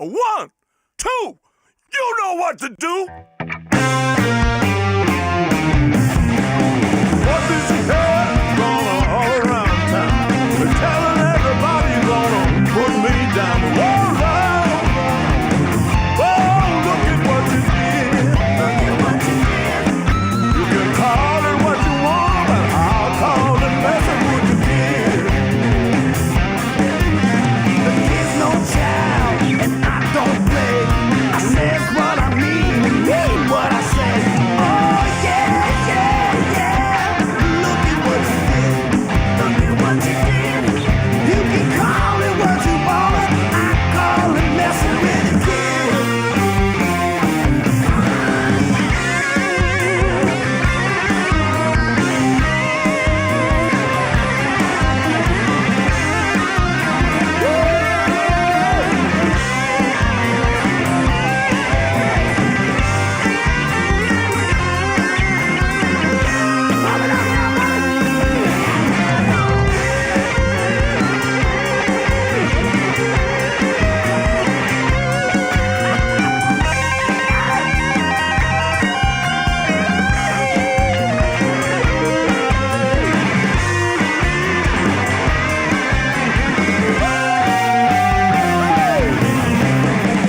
1, 2, you know what to do. What did you hear? Gonna all around town. They're telling everybody gonna put me down. All around. Oh, look at what you did. Look at what you did. You can call it what you want, but I'll call it messing with the kid. The kid's no child, and I don't play. I says what I mean and mean what I say. Oh yeah, yeah, yeah. Look at what you did. Look at what you did. You can call it what you want. I call it messing with the kid.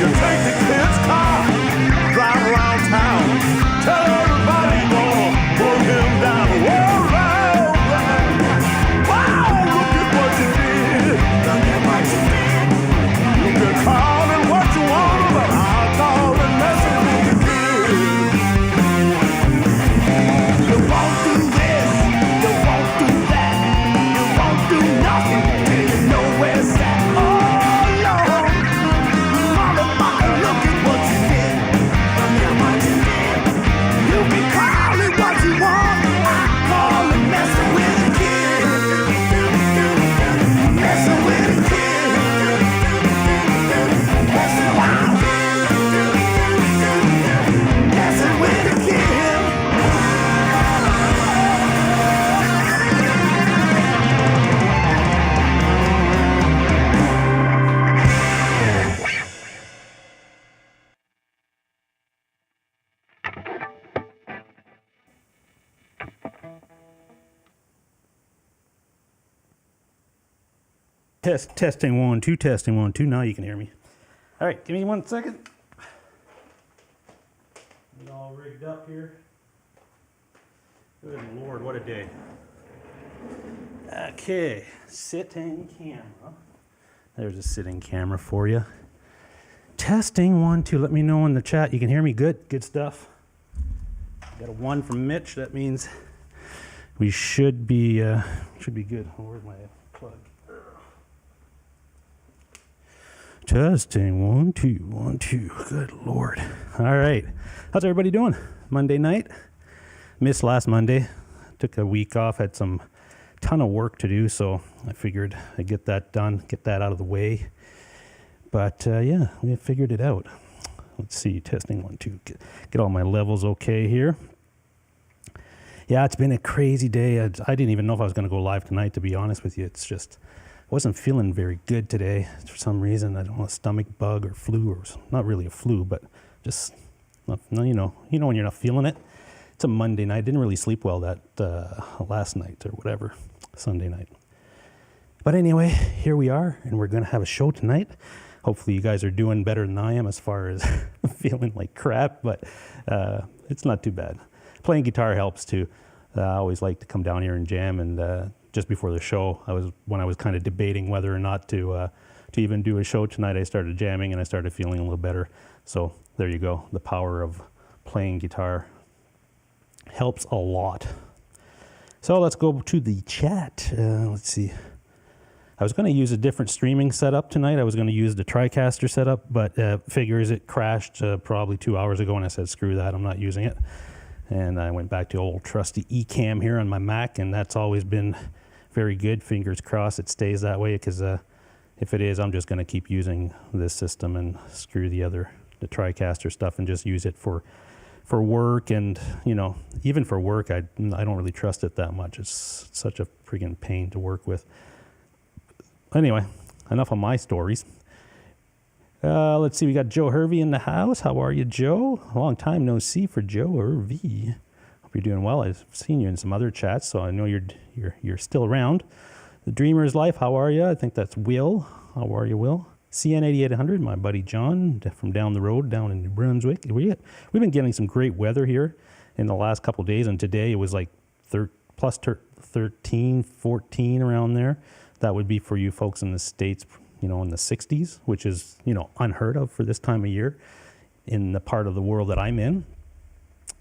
You take the kid's car, drive around town, tell everybody gonna put him down. All round, round. Wow, look at what you did. Look at what you did. You can call it what you want, but I'll call it messing with the kid. You won't do this, you won't do that, you won't do nothing till you know where it's at. Oh Lord, motherfucker, look at what you did. Look at what you did. You can call it what you want, I call it messing with a kid. Messing with a kid. Messing wild. Messing with a kid. Testing 1, 2, testing 1, 2. Now you can hear me. All right, give me 1 second. Get all rigged up here. Good Lord, what a day. Okay, sitting camera. There's a sitting camera for you. Testing 1, 2. Let me know in the chat. You can hear me good? Good stuff. Got a 1 from Mitch. That means we should be good. Oh, where's my plug? Testing 1, 2, 1, 2. Good Lord. All right. How's everybody doing? Monday night. Missed last Monday. Took a week off. Had some ton of work to do, so I figured I'd get that done, get that out of the way. But yeah, we figured it out. Let's see. Testing 1, 2. Get all my levels okay here. Yeah, it's been a crazy day. I didn't even know if I was going to go live tonight, to be honest with you. It's just I wasn't feeling very good today for some reason. I don't know, a stomach bug or flu, or not really a flu, but just, you know when you're not feeling it. It's a Monday night. I didn't really sleep well that last night or whatever, Sunday night. But anyway, here we are, and we're going to have a show tonight. Hopefully you guys are doing better than I am as far as feeling like crap, but it's not too bad. Playing guitar helps too. I always like to come down here and jam, and just before the show, when I was kind of debating whether or not to even do a show tonight, I started jamming and I started feeling a little better. So there you go. The power of playing guitar helps a lot. So let's go to the chat. Let's see. I was going to use a different streaming setup tonight. I was going to use the TriCaster setup, but figures it crashed probably 2 hours ago, and I said, screw that, I'm not using it. And I went back to old trusty Ecamm here on my Mac, and that's always been very good. Fingers crossed it stays that way, because if it is, I'm just going to keep using this system and screw the TriCaster stuff and just use it for work. And, even for work, I don't really trust it that much. It's such a freaking pain to work with. Anyway, enough of my stories. Let's see. We got Joe Hervey in the house. How are you, Joe? A long time no see for Joe Hervey. Hope you're doing well. I've seen you in some other chats, so I know you're still around. The Dreamer's Life. How are you? I think that's Will. How are you, Will? CN 8800. My buddy John from down the road, down in New Brunswick. We've been getting some great weather here in the last couple of days, and today it was like plus 13, 14 around there. That would be for you folks in the States, in the 60s, which is, unheard of for this time of year in the part of the world that I'm in.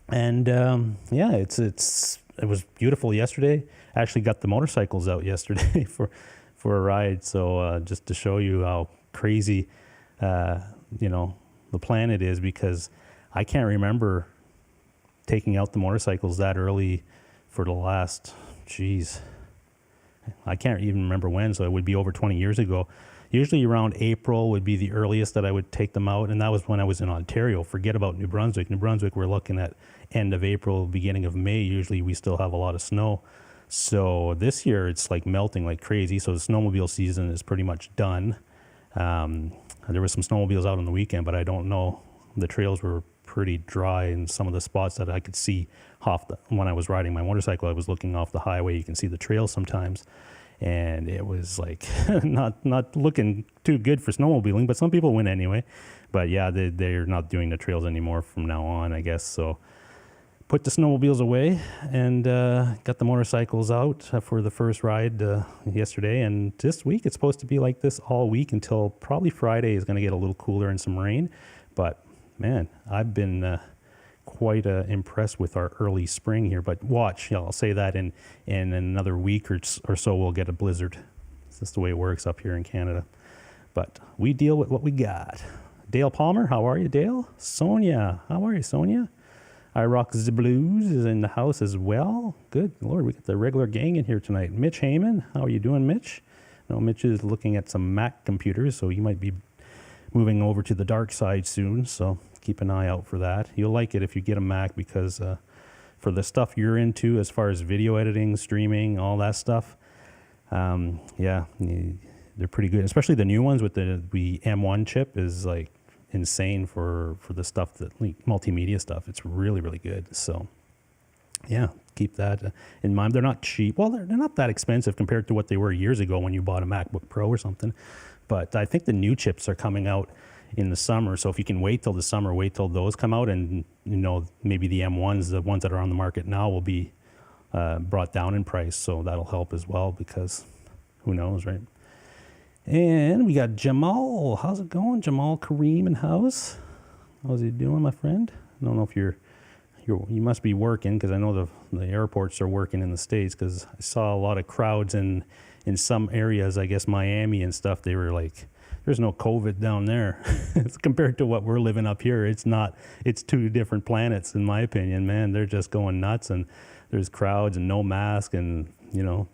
And it was beautiful yesterday. I actually got the motorcycles out yesterday for a ride. So just to show you how crazy, the planet is, because I can't remember taking out the motorcycles that early for the last, I can't even remember when, so it would be over 20 years ago. Usually around April would be the earliest that I would take them out, and that was when I was in Ontario. Forget about New Brunswick. New Brunswick, we're looking at end of April, beginning of May. Usually we still have a lot of snow. So this year it's like melting like crazy, so the snowmobile season is pretty much done. There were some snowmobiles out on the weekend, but I don't know. The trails were pretty dry in some of the spots that I could see when I was riding my motorcycle. I was looking off the highway. You can see the trails sometimes, and it was like not looking too good for snowmobiling, but some people went anyway. But yeah, they're not doing the trails anymore from now on, I guess. So put the snowmobiles away and got the motorcycles out for the first ride yesterday. And this week it's supposed to be like this all week until probably Friday is going to get a little cooler and some rain. But man, I've been quite impressed with our early spring here. But watch, I'll say that in another week or so we'll get a blizzard. It's just the way it works up here in Canada. But we deal with what we got. Dale Palmer, how are you, Dale? Sonia, how are you, Sonia? I Rock the Blues is in the house as well. Good Lord, we got the regular gang in here tonight. Mitch Heyman, how are you doing, Mitch? No, Mitch is looking at some Mac computers, so you might be moving over to the dark side soon, so keep an eye out for that. You'll like it if you get a Mac, because for the stuff you're into as far as video editing, streaming, all that stuff, they're pretty good. Especially the new ones with the M1 chip is like insane for the stuff that multimedia stuff. It's really, really good. So yeah, keep that in mind. They're not cheap. Well, they're not that expensive compared to what they were years ago when you bought a MacBook Pro or something. But I think the new chips are coming out in the summer. So if you can wait till the summer, wait till those come out, and maybe the M1s, the ones that are on the market now, will be brought down in price. So that'll help as well, because who knows, right? And we got Jamal. How's it going, Jamal Kareem in house? How's he doing, my friend? I don't know if you must be working, because I know the airports are working in the States, because I saw a lot of crowds in some areas, I guess Miami and stuff. They were like, there's no COVID down there. Compared to what we're living up here, it's two different planets, in my opinion, man. They're just going nuts, and there's crowds and no mask, and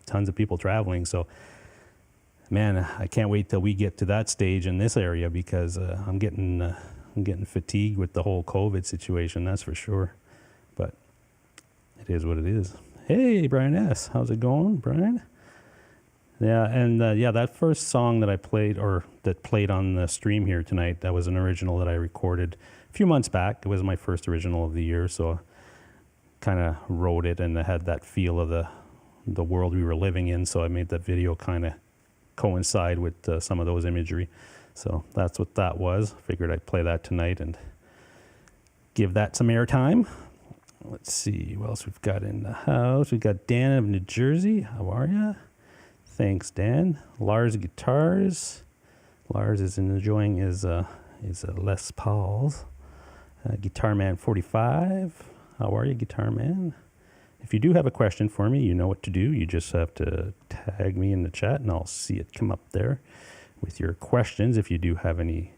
tons of people traveling. So man, I can't wait till we get to that stage in this area, because I'm getting fatigued with the whole COVID situation, that's for sure. But it is what it is. Hey, Brian S., how's it going, Brian? Yeah, and that first song that I played, or that played on the stream here tonight, that was an original that I recorded a few months back. It was my first original of the year, so I kind of wrote it, and I had that feel of the world we were living in, so I made that video kind of coincide with some of those imagery. So that's what that was. Figured I'd play that tonight and give that some airtime. Let's see what else we've got in the house. We've got Dan of New Jersey. How are you? Thanks, Dan. Lars Guitars. Lars is enjoying his Les Pauls. Guitar Man 45. How are you, Guitar Man? If you do have a question for me, you know what to do. You just have to tag me in the chat, and I'll see it come up there with your questions. If you do have any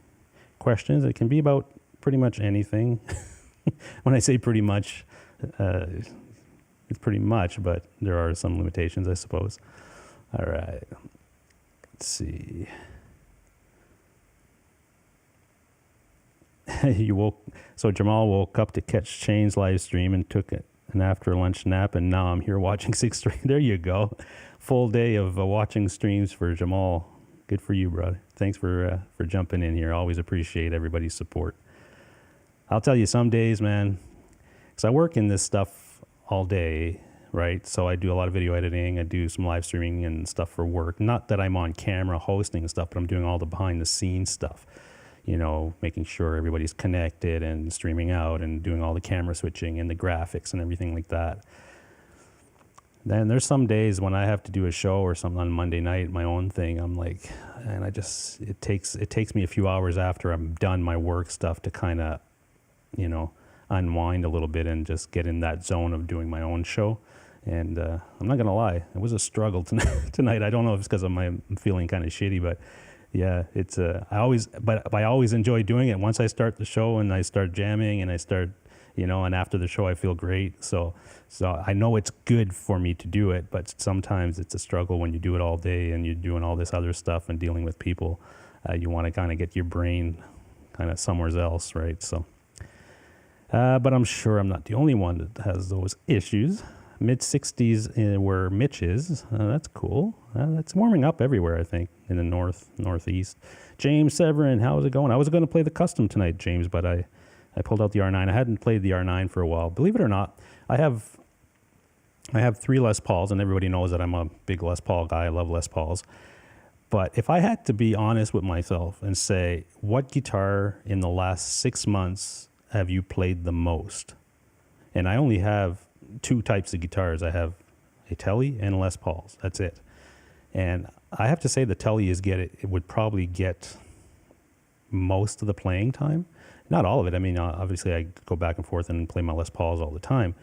questions, it can be about pretty much anything. When I say pretty much, it's pretty much, but there are some limitations, I suppose. All right. Let's see. So Jamal woke up to catch Shane's live stream and took an after lunch nap, and now I'm here watching 6 streams. There you go. Full day of watching streams for Jamal. Good for you, brother. Thanks for jumping in here. Always appreciate everybody's support. I'll tell you, some days, man, because I work in this stuff all day, right? So I do a lot of video editing. I do some live streaming and stuff for work. Not that I'm on camera hosting and stuff, but I'm doing all the behind the scenes stuff. Making sure everybody's connected and streaming out and doing all the camera switching and the graphics and everything like that. Then there's some days when I have to do a show or something on Monday night, my own thing. I'm like, and it takes me a few hours after I'm done my work stuff to kind of, unwind a little bit and just get in that zone of doing my own show. And I'm not gonna lie, it was a struggle tonight. I don't know if it's because I'm feeling kind of shitty, but yeah, it's I always enjoy doing it. Once I start the show and I start jamming and I start, and after the show I feel great. So I know it's good for me to do it, but sometimes it's a struggle when you do it all day and you're doing all this other stuff and dealing with people. You want to kind of get your brain kind of somewhere else, right? So, but I'm sure I'm not the only one that has those issues. Mid-60s where Mitch is. That's cool. That's warming up everywhere, I think, in the northeast. James Severin, how's it going? I was going to play the custom tonight, James, but I pulled out the R9. I hadn't played the R9 for a while. Believe it or not, I have 3 Les Pauls, and everybody knows that I'm a big Les Paul guy. I love Les Pauls. But if I had to be honest with myself and say, what guitar in the last 6 months have you played the most? And I only have 2 types of guitars. I have a Tele and Les Pauls. That's it. And I have to say the Tele it would probably get most of the playing time. Not all of it. I mean, obviously I go back and forth and play my Les Pauls all the time.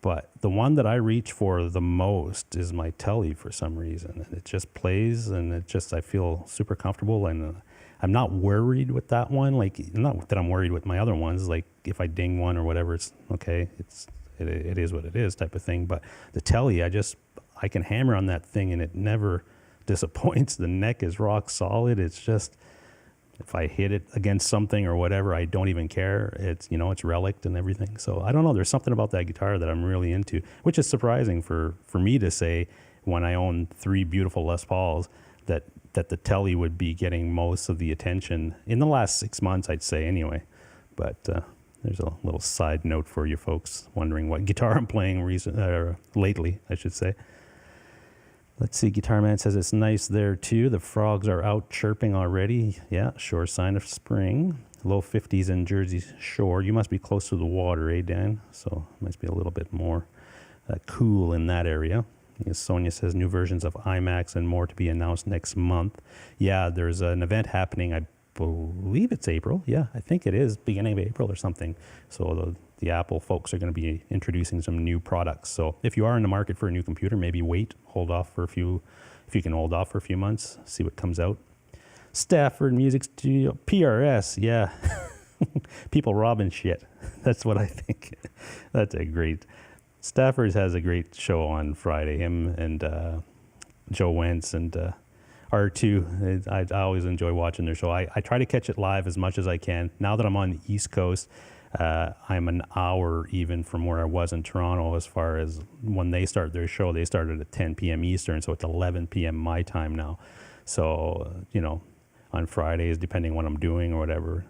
But the one that I reach for the most is my Tele for some reason. And it just plays and I feel super comfortable. And I'm not worried with that one. Like, not that I'm worried with my other ones. Like if I ding one or whatever, it's okay. It is what it is type of thing. But the Tele, I can hammer on that thing and it never disappoints. The neck is rock solid. It's just, if I hit it against something or whatever, I don't even care. It's, it's relict and everything. So I don't know. There's something about that guitar that I'm really into, which is surprising for me to say when I own 3 beautiful Les Pauls that the Tele would be getting most of the attention in the last 6 months, I'd say anyway. But, there's a little side note for you folks wondering what guitar I'm playing lately, I should say. Let's see, Guitar Man says it's nice there too. The frogs are out chirping already. Yeah, sure sign of spring. Low 50s in Jersey Shore. You must be close to the water, eh, Dan? So it must be a little bit more cool in that area. Yes, Sonia says new versions of IMAX and more to be announced next month. Yeah, there's an event happening, I believe it's April. Yeah, I think it is beginning of April or something. So the Apple folks are going to be introducing some new products. So if you are in the market for a new computer, maybe hold off for a few, if you can hold off for a few months, see what comes out. Stafford Music Studio, PRS, yeah. People robbing shit. That's what I think. That's a great, Stafford's has a great show on Friday. Him and Joe Wentz and R2, I always enjoy watching their show. I try to catch it live as much as I can. Now that I'm on the East Coast, I'm an hour even from where I was in Toronto as far as when they start their show. They started at 10 p.m. Eastern, so it's 11 p.m. my time now. So, on Fridays, depending what I'm doing or whatever,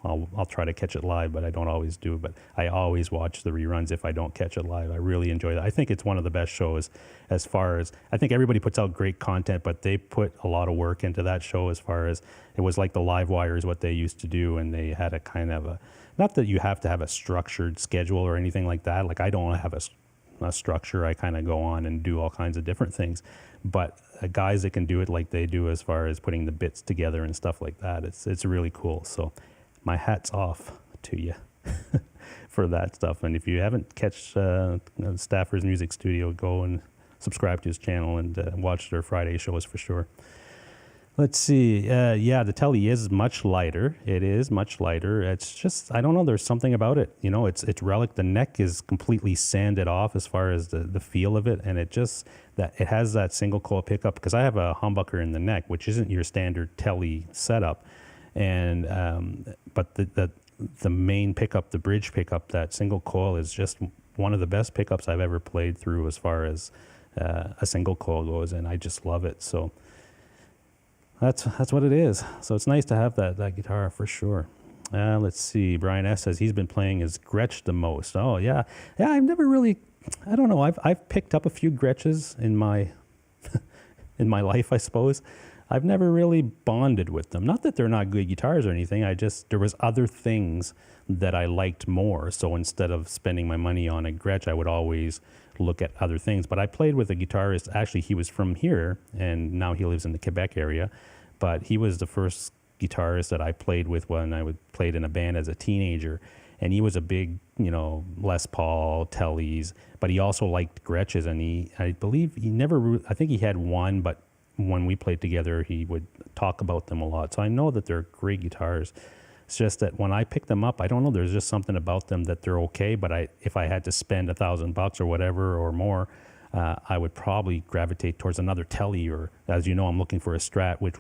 I'll try to catch it live, but I don't always do. But I always watch the reruns if I don't catch it live. I really enjoy that. I think it's one of the best shows as far as, I think everybody puts out great content, but they put a lot of work into that show as far as, it was like the Live Wire is what they used to do, and they had a kind of a, not that you have to have a structured schedule or anything like that. Like I don't have a structure. I kind of go on and do all kinds of different things. But guys that can do it like they do as far as putting the bits together and stuff like that, it's really cool. So my hat's off to you for that stuff. And if you haven't catch Stafford's Music Studio, go and subscribe to his channel and watch their Friday shows for sure. Let's see. Yeah, the Tele is much lighter. It is much lighter. It's just, I don't know, there's something about it. It's relic. The neck is completely sanded off as far as the feel of it. And it has that single coil pickup, because I have a humbucker in the neck, which isn't your standard Tele setup. And, but the main pickup, the bridge pickup, that single coil is just one of the best pickups I've ever played through as far as a single coil goes. And I just love it. So, that's what it is. So it's nice to have that guitar for sure. Let's see. Brian S says he's been playing his Gretsch the most. Oh yeah, yeah. I've never really. I don't know. I've picked up a few Gretches in my in my life, I suppose. I've never really bonded with them. Not that they're not good guitars or anything. There was other things that I liked more. So instead of spending my money on a Gretsch, I would always look at other things. But I played with a guitarist. Actually, he was from here, and now he lives in the Quebec area. But he was the first guitarist that I played with when I played in a band as a teenager. And he was a big, Les Paul, Tellys, but he also liked Gretches. And I believe I think he had one, but when we played together, he would talk about them a lot. So I know that they're great guitars. It's just that when I pick them up, I don't know, there's just something about them that they're okay. But if I had to spend $1,000 or whatever or more, I would probably gravitate towards another Telly, or as you know, I'm looking for a Strat, which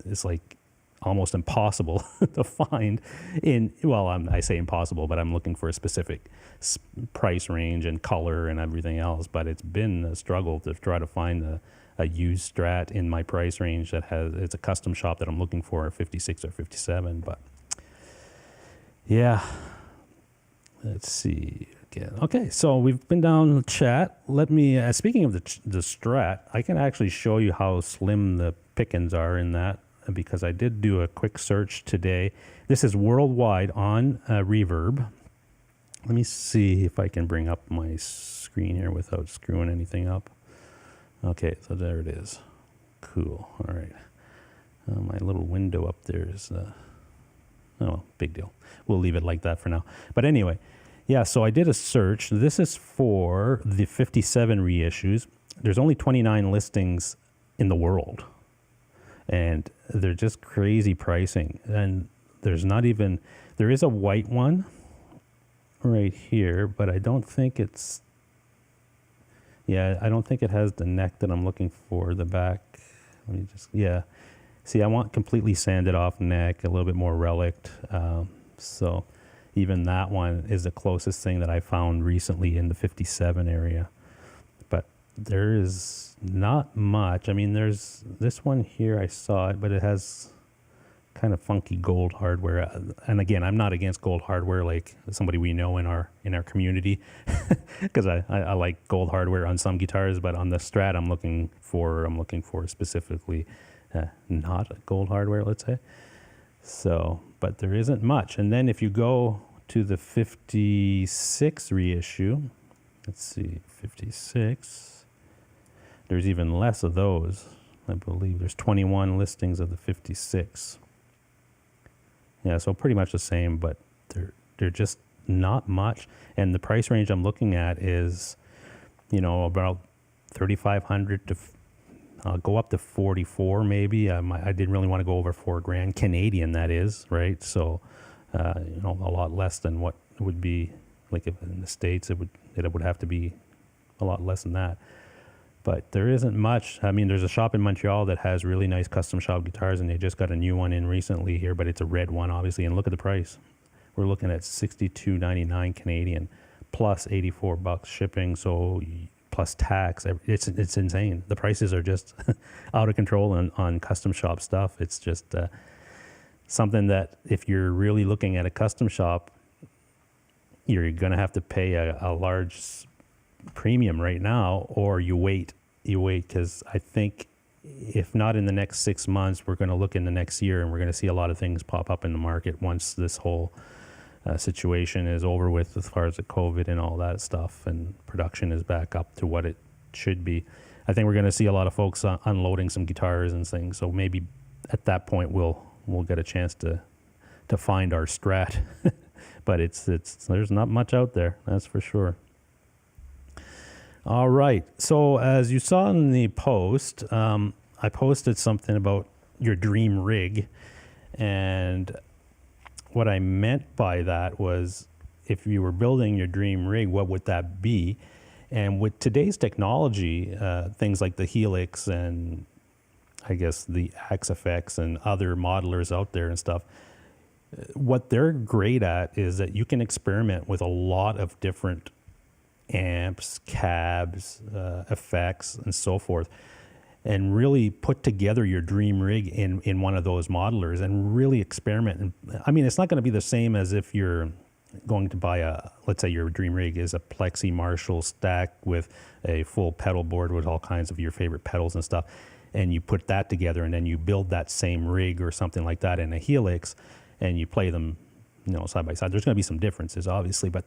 is like almost impossible to find I say impossible, but I'm looking for a specific price range and color and everything else. But it's been a struggle to try to find a used Strat in my price range it's a custom shop that I'm looking for, 56 or 57. But yeah, let's see again. Okay, so we've been down the chat. Let me, speaking of the Strat, I can actually show you how slim the pickings are in that, because I did do a quick search today. This is worldwide on Reverb. Let me see if I can bring up my screen here without screwing anything up. Okay, so there it is. Cool. All right. My little window up there is, big deal. We'll leave it like that for now. But anyway, yeah, so I did a search. This is for the 57 reissues. There's only 29 listings in the world. And they're just crazy pricing. And there is a white one right here, but I don't think it has the neck that I'm looking for, the back. See, I want completely sanded off neck, a little bit more relict. So even that one is the closest thing that I found recently in the 57 area. But there is not much. I mean, there's this one here, I saw it, but it has kind of funky gold hardware. And again, I'm not against gold hardware, like somebody we know in our community, because I like gold hardware on some guitars, but on the Strat I'm looking for specifically not gold hardware, let's say. So, but there isn't much. And then if you go to the 56 reissue, let's see, 56, there's even less of those. I believe there's 21 listings of the 56. Yeah, so pretty much the same, but they're just not much. And the price range I'm looking at is, about 3,500 to go up to 44 maybe. I didn't really want to go over $4,000 Canadian, that is, right? So, a lot less than what it would be like if in the States. It would have to be a lot less than that. But there isn't much. I mean, there's a shop in Montreal that has really nice custom shop guitars, and they just got a new one in recently here, but it's a red one, obviously. And look at the price. We're looking at $62.99 Canadian plus $84 shipping, so plus tax. It's insane. The prices are just out of control on custom shop stuff. It's just something that if you're really looking at a custom shop, you're going to have to pay a large premium right now, or you wait, because I think if not in the next 6 months, we're going to look in the next year, and we're going to see a lot of things pop up in the market once this whole situation is over with, as far as the COVID and all that stuff, and production is back up to what it should be. I think we're going to see a lot of folks unloading some guitars and things, so maybe at that point we'll get a chance to find our Strat. But there's not much out there, that's for sure. All right. So as you saw in the post, I posted something about your dream rig. And what I meant by that was, if you were building your dream rig, what would that be? And with today's technology, things like the HELIX and I guess the XFX and other modelers out there and stuff, what they're great at is that you can experiment with a lot of different amps, cabs, effects, and so forth. and really put together your dream rig in one of those modelers and really experiment. And I mean, it's not going to be the same as if you're going to buy let's say your dream rig is a Plexi Marshall stack with a full pedal board with all kinds of your favorite pedals and stuff. And you put that together and then you build that same rig or something like that in a HELIX and you play them, side by side. There's going to be some differences, obviously, but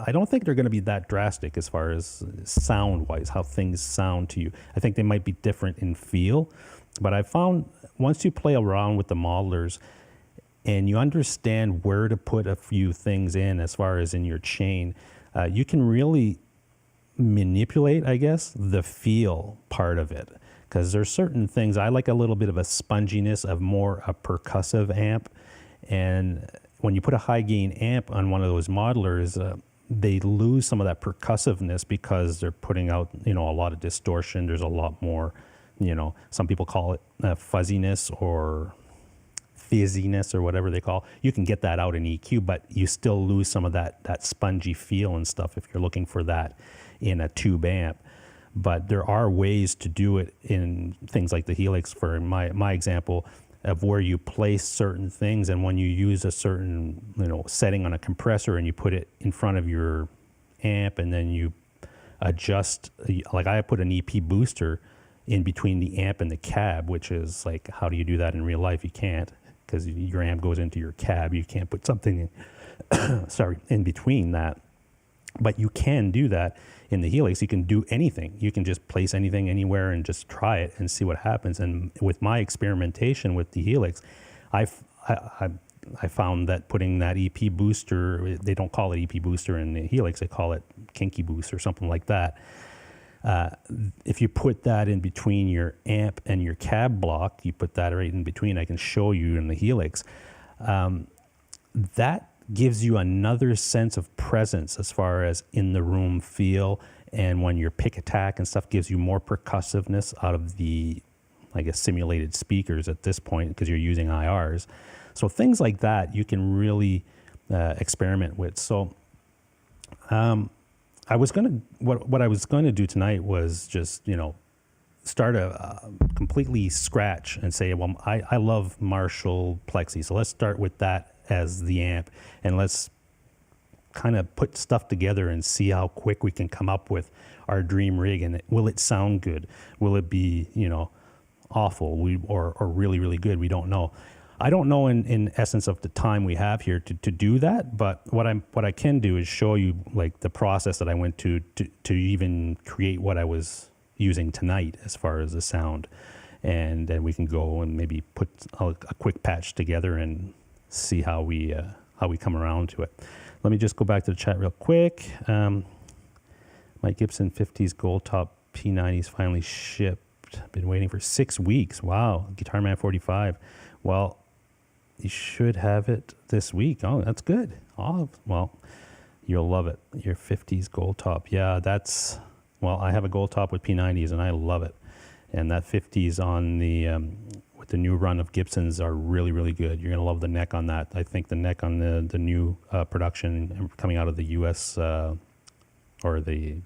I don't think they're going to be that drastic as far as sound-wise, how things sound to you. I think they might be different in feel, but I found once you play around with the modelers and you understand where to put a few things in as far as in your chain, you can really manipulate, I guess, the feel part of it. Because there's certain things, I like a little bit of a sponginess of more a percussive amp. And when you put a high gain amp on one of those modelers, they lose some of that percussiveness because they're putting out, a lot of distortion. There's a lot more, some people call it fuzziness or fizziness or whatever they call. You can get that out in EQ, but you still lose some of that spongy feel and stuff if you're looking for that in a tube amp. But there are ways to do it in things like the HELIX, for my example, of where you place certain things, and when you use a certain setting on a compressor and you put it in front of your amp and then you adjust, like I put an EP booster in between the amp and the cab, which is like, how do you do that in real life? You can't, because your amp goes into your cab. You can't put something in between that. But you can do that in the HELIX. You can do anything. You can just place anything anywhere and just try it and see what happens. And with my experimentation with the HELIX, I found that putting that EP booster, they don't call it EP booster in the HELIX, they call it Kinky Boost or something like that. If you put that in between your amp and your cab block, you put that right in between, I can show you in the HELIX, that gives you another sense of presence as far as in the room feel, and when your pick attack and stuff gives you more percussiveness out of the, I guess, simulated speakers at this point because you're using IRs. So things like that you can really experiment with. So I was gonna what I was going to do tonight was just start a completely scratch and say, well, I love Marshall Plexi, so let's start with that as the amp, and let's kind of put stuff together and see how quick we can come up with our dream rig. And will it sound good? Will it be awful or really, really good? We don't know. I don't know in essence of the time we have here to do that, but what I can do is show you like the process that I went to even create what I was using tonight as far as the sound, and then we can go and maybe put a quick patch together and see how we come around to it. Let me just go back to the chat real quick. My Gibson 50s Gold Top P90s finally shipped. Been waiting for 6 weeks. Wow. Guitar Man 45. Well, you should have it this week. Oh, that's good. Oh, well, you'll love it. Your 50s Gold Top. Yeah, I have a Gold Top with P90s and I love it. And that 50s on the with the new run of Gibsons are really, really good. You're going to love the neck on that. I think the neck on the new production coming out of the US or the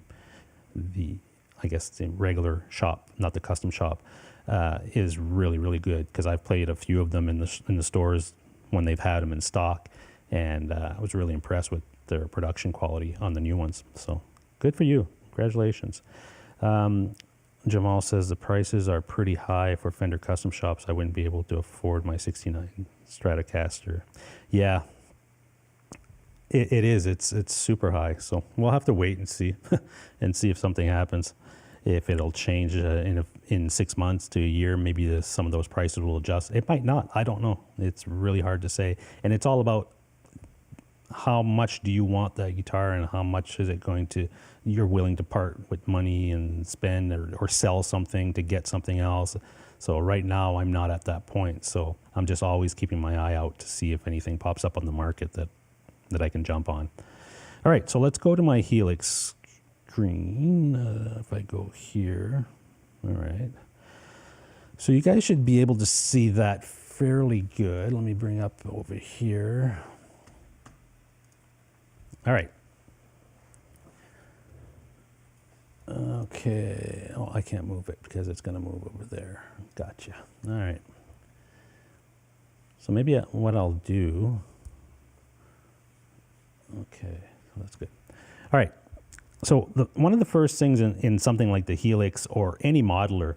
I guess the regular shop, not the custom shop, is really, really good, because I've played a few of them in the stores when they've had them in stock, and I was really impressed with their production quality on the new ones. So good for you. Congratulations. Jamal says the prices are pretty high for Fender custom shops. I wouldn't be able to afford my 69 Stratocaster. Yeah, it is. It's super high. So we'll have to wait and see and see if something happens. If it'll change in 6 months to a year, maybe some of those prices will adjust. It might not. I don't know. It's really hard to say. And it's all about how much do you want that guitar, and how much is it going to, you're willing to part with money and spend or sell something to get something else. So right now I'm not at that point. So I'm just always keeping my eye out to see if anything pops up on the market that I can jump on. All right, so let's go to my HELIX screen. If I go here, all right. So you guys should be able to see that fairly good. Let me bring up over here. All right. Okay. Oh, I can't move it because it's going to move over there. Gotcha. All right. So maybe what I'll do. Okay, that's good. All right. So one of the first things in something like the HELIX or any modeler,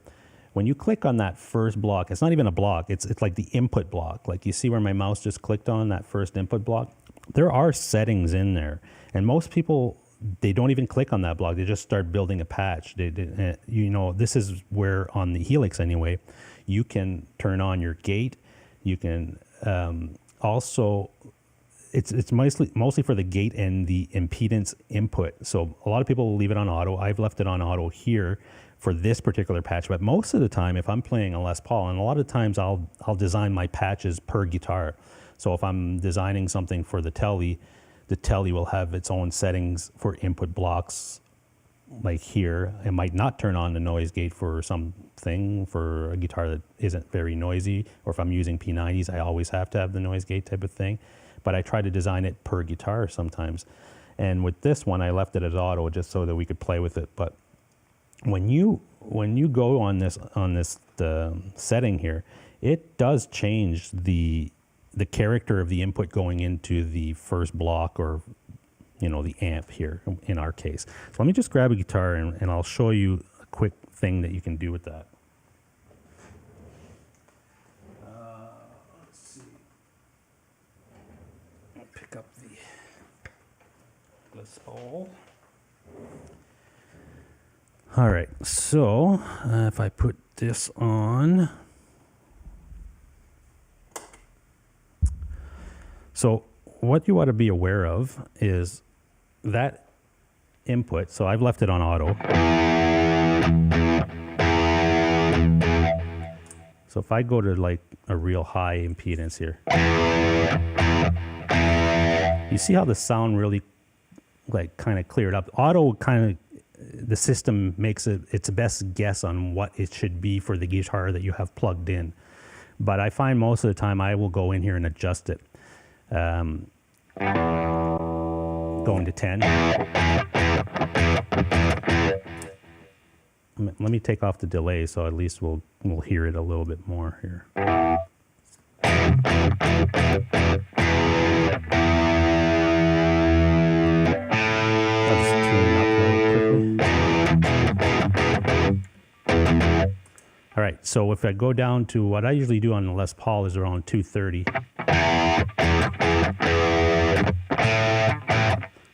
when you click on that first block, it's not even a block. It's like the input block. Like you see where my mouse just clicked on that first input block. There are settings in there, and most people, they don't even click on that block. They just start building a patch. This is where on the HELIX anyway, you can turn on your gate. You can also, it's mostly for the gate and the impedance input. So a lot of people will leave it on auto. I've left it on auto here for this particular patch. But most of the time, if I'm playing a Les Paul, and a lot of times I'll design my patches per guitar. So if I'm designing something for the Tele will have its own settings for input blocks. Like here, it might not turn on the noise gate for something for a guitar that isn't very noisy, or if I'm using P90s, I always have to have the noise gate type of thing. But I try to design it per guitar sometimes. And with this one, I left it as auto just so that we could play with it. But when you go on this setting here, it does change the character of the input going into the first block, or the amp here in our case. So let me just grab a guitar and I'll show you a quick thing that you can do with that. Let's see. I'll pick up the Les Paul. All right, so if I put this on. So what you ought to be aware of is that input. So I've left it on auto. So if I go to like a real high impedance here, you see how the sound really like kind of cleared up. Auto kind of, the system makes its best guess on what it should be for the guitar that you have plugged in. But I find most of the time I will go in here and adjust it. Going to 10. Let me take off the delay so at least we'll hear it a little bit more here. I'll just tune it up really quickly. All right, so if I go down to what I usually do on the Les Paul is around 230.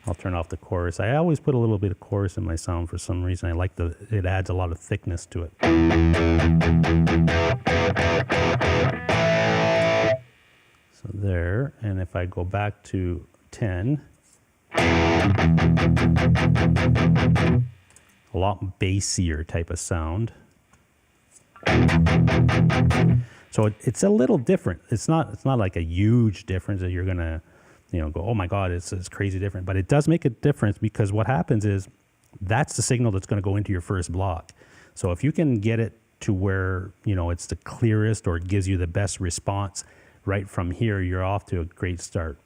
I'll turn off the chorus. I always put a little bit of chorus in my sound for some reason. I like it adds a lot of thickness to it. So there, and if I go back to 10, a lot bassier type of sound. So it's a little different. It's not like a huge difference that you're gonna, go, oh my God, it's crazy different. But it does make a difference because what happens is that's the signal that's gonna go into your first block. So if you can get it to where it's the clearest or it gives you the best response right from here, you're off to a great start.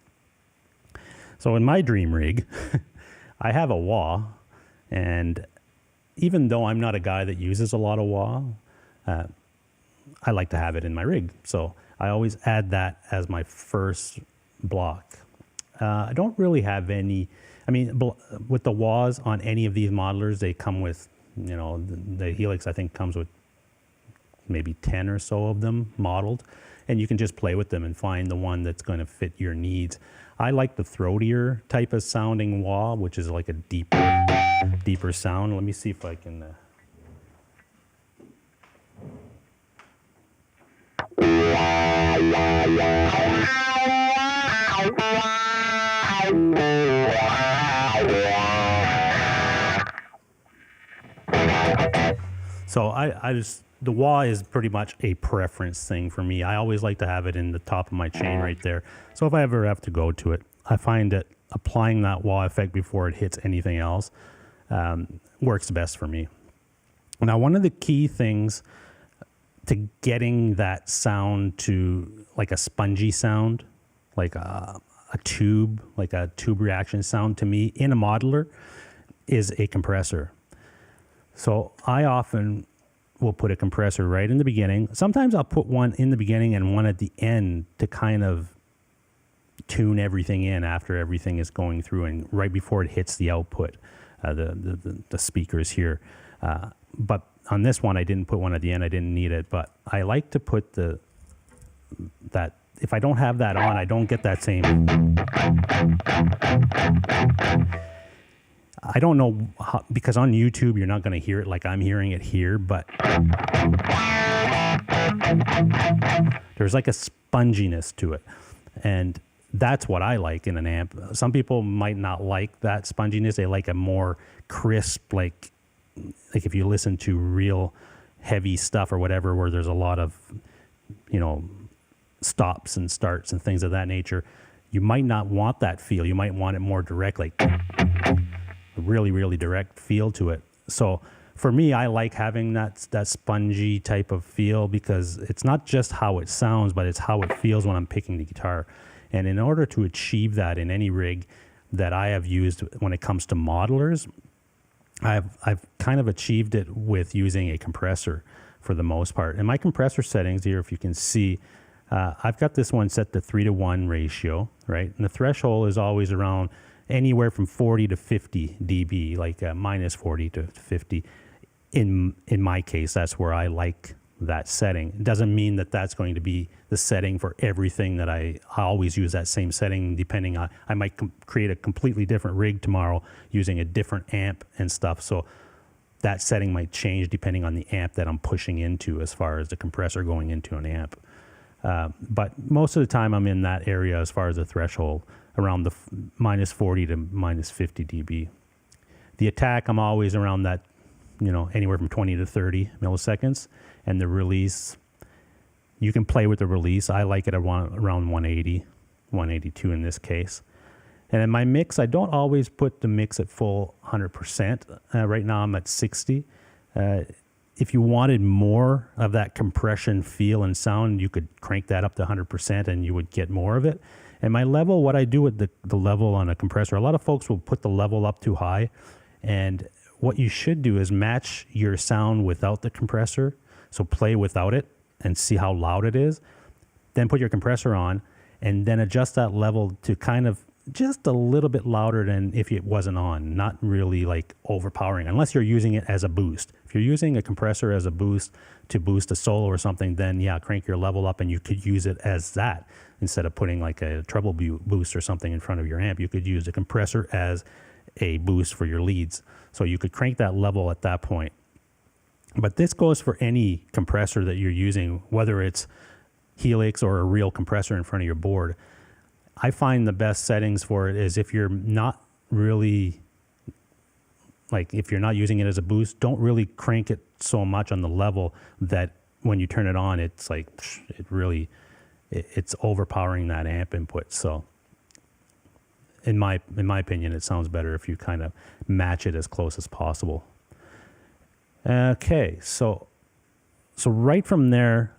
So in my dream rig, I have a wah, and even though I'm not a guy that uses a lot of wah, I like to have it in my rig. So I always add that as my first block. I don't really have any, with the wahs on any of these modelers, they come with, the HELIX I think comes with maybe 10 or so of them modeled, and you can just play with them and find the one that's going to fit your needs. I like the throatier type of sounding wah, which is like a deeper sound. Let me see if I can... So the wah is pretty much a preference thing for me. I always like to have it in the top of my chain right there. So if I ever have to go to it, I find that applying that wah effect before it hits anything else works best for me. Now, one of the key things to getting that sound to like a spongy sound, like a tube reaction sound to me in a modeler is a compressor. So I often will put a compressor right in the beginning. Sometimes I'll put one in the beginning and one at the end to kind of tune everything in after everything is going through and right before it hits the output, the speakers here. But on this one, I didn't put one at the end. I didn't need it, but I like to put that. If I don't have that on, I don't get that same. I don't know how, because on YouTube you're not going to hear it like I'm hearing it here, but there's like a sponginess to it, and that's what I like in an amp. Some people might not like that sponginess. They like a more crisp, like if you listen to real heavy stuff or whatever, where there's a lot of, stops and starts and things of that nature. You might not want that feel. You might want it more direct, like a really, really direct feel to it. So for me, I like having that spongy type of feel because it's not just how it sounds, but it's how it feels when I'm picking the guitar. And in order to achieve that in any rig that I have used when it comes to modelers, I've kind of achieved it with using a compressor for the most part. In my compressor settings here, if you can see, I've got this one set to 3-to-1 ratio, right? And the threshold is always around anywhere from 40 to 50 dB, like minus 40 to 50. In my case, that's where I like that setting. It doesn't mean that that's going to be the setting for everything that I always use that same setting, depending on, I might create a completely different rig tomorrow using a different amp and stuff. So that setting might change depending on the amp that I'm pushing into as far as the compressor going into an amp. But most of the time I'm in that area as far as the threshold, around the minus 40 to minus 50 dB. The attack, I'm always around that, anywhere from 20 to 30 milliseconds. And the release, you can play with the release. I like it around 180, 182 in this case. And in my mix, I don't always put the mix at full 100%. Right now I'm at 60. If you wanted more of that compression feel and sound, you could crank that up to 100% and you would get more of it. And my level, what I do with the level on a compressor, a lot of folks will put the level up too high. And what you should do is match your sound without the compressor. So play without it and see how loud it is. Then put your compressor on and then adjust that level to kind of just a little bit louder than if it wasn't on, not really like overpowering, unless you're using it as a boost. If you're using a compressor as a boost to boost a solo or something, then yeah, crank your level up and you could use it as that. Instead of putting like a treble boost or something in front of your amp, you could use the compressor as a boost for your leads. So you could crank that level at that point. But this goes for any compressor that you're using, whether it's HELIX or a real compressor in front of your board. I find the best settings for it is if you're not really, like if you're not using it as a boost, don't really crank it so much on the level that when you turn it on, it's like, it's overpowering that amp input. So in my opinion, it sounds better if you kind of match it as close as possible. Okay, so right from there,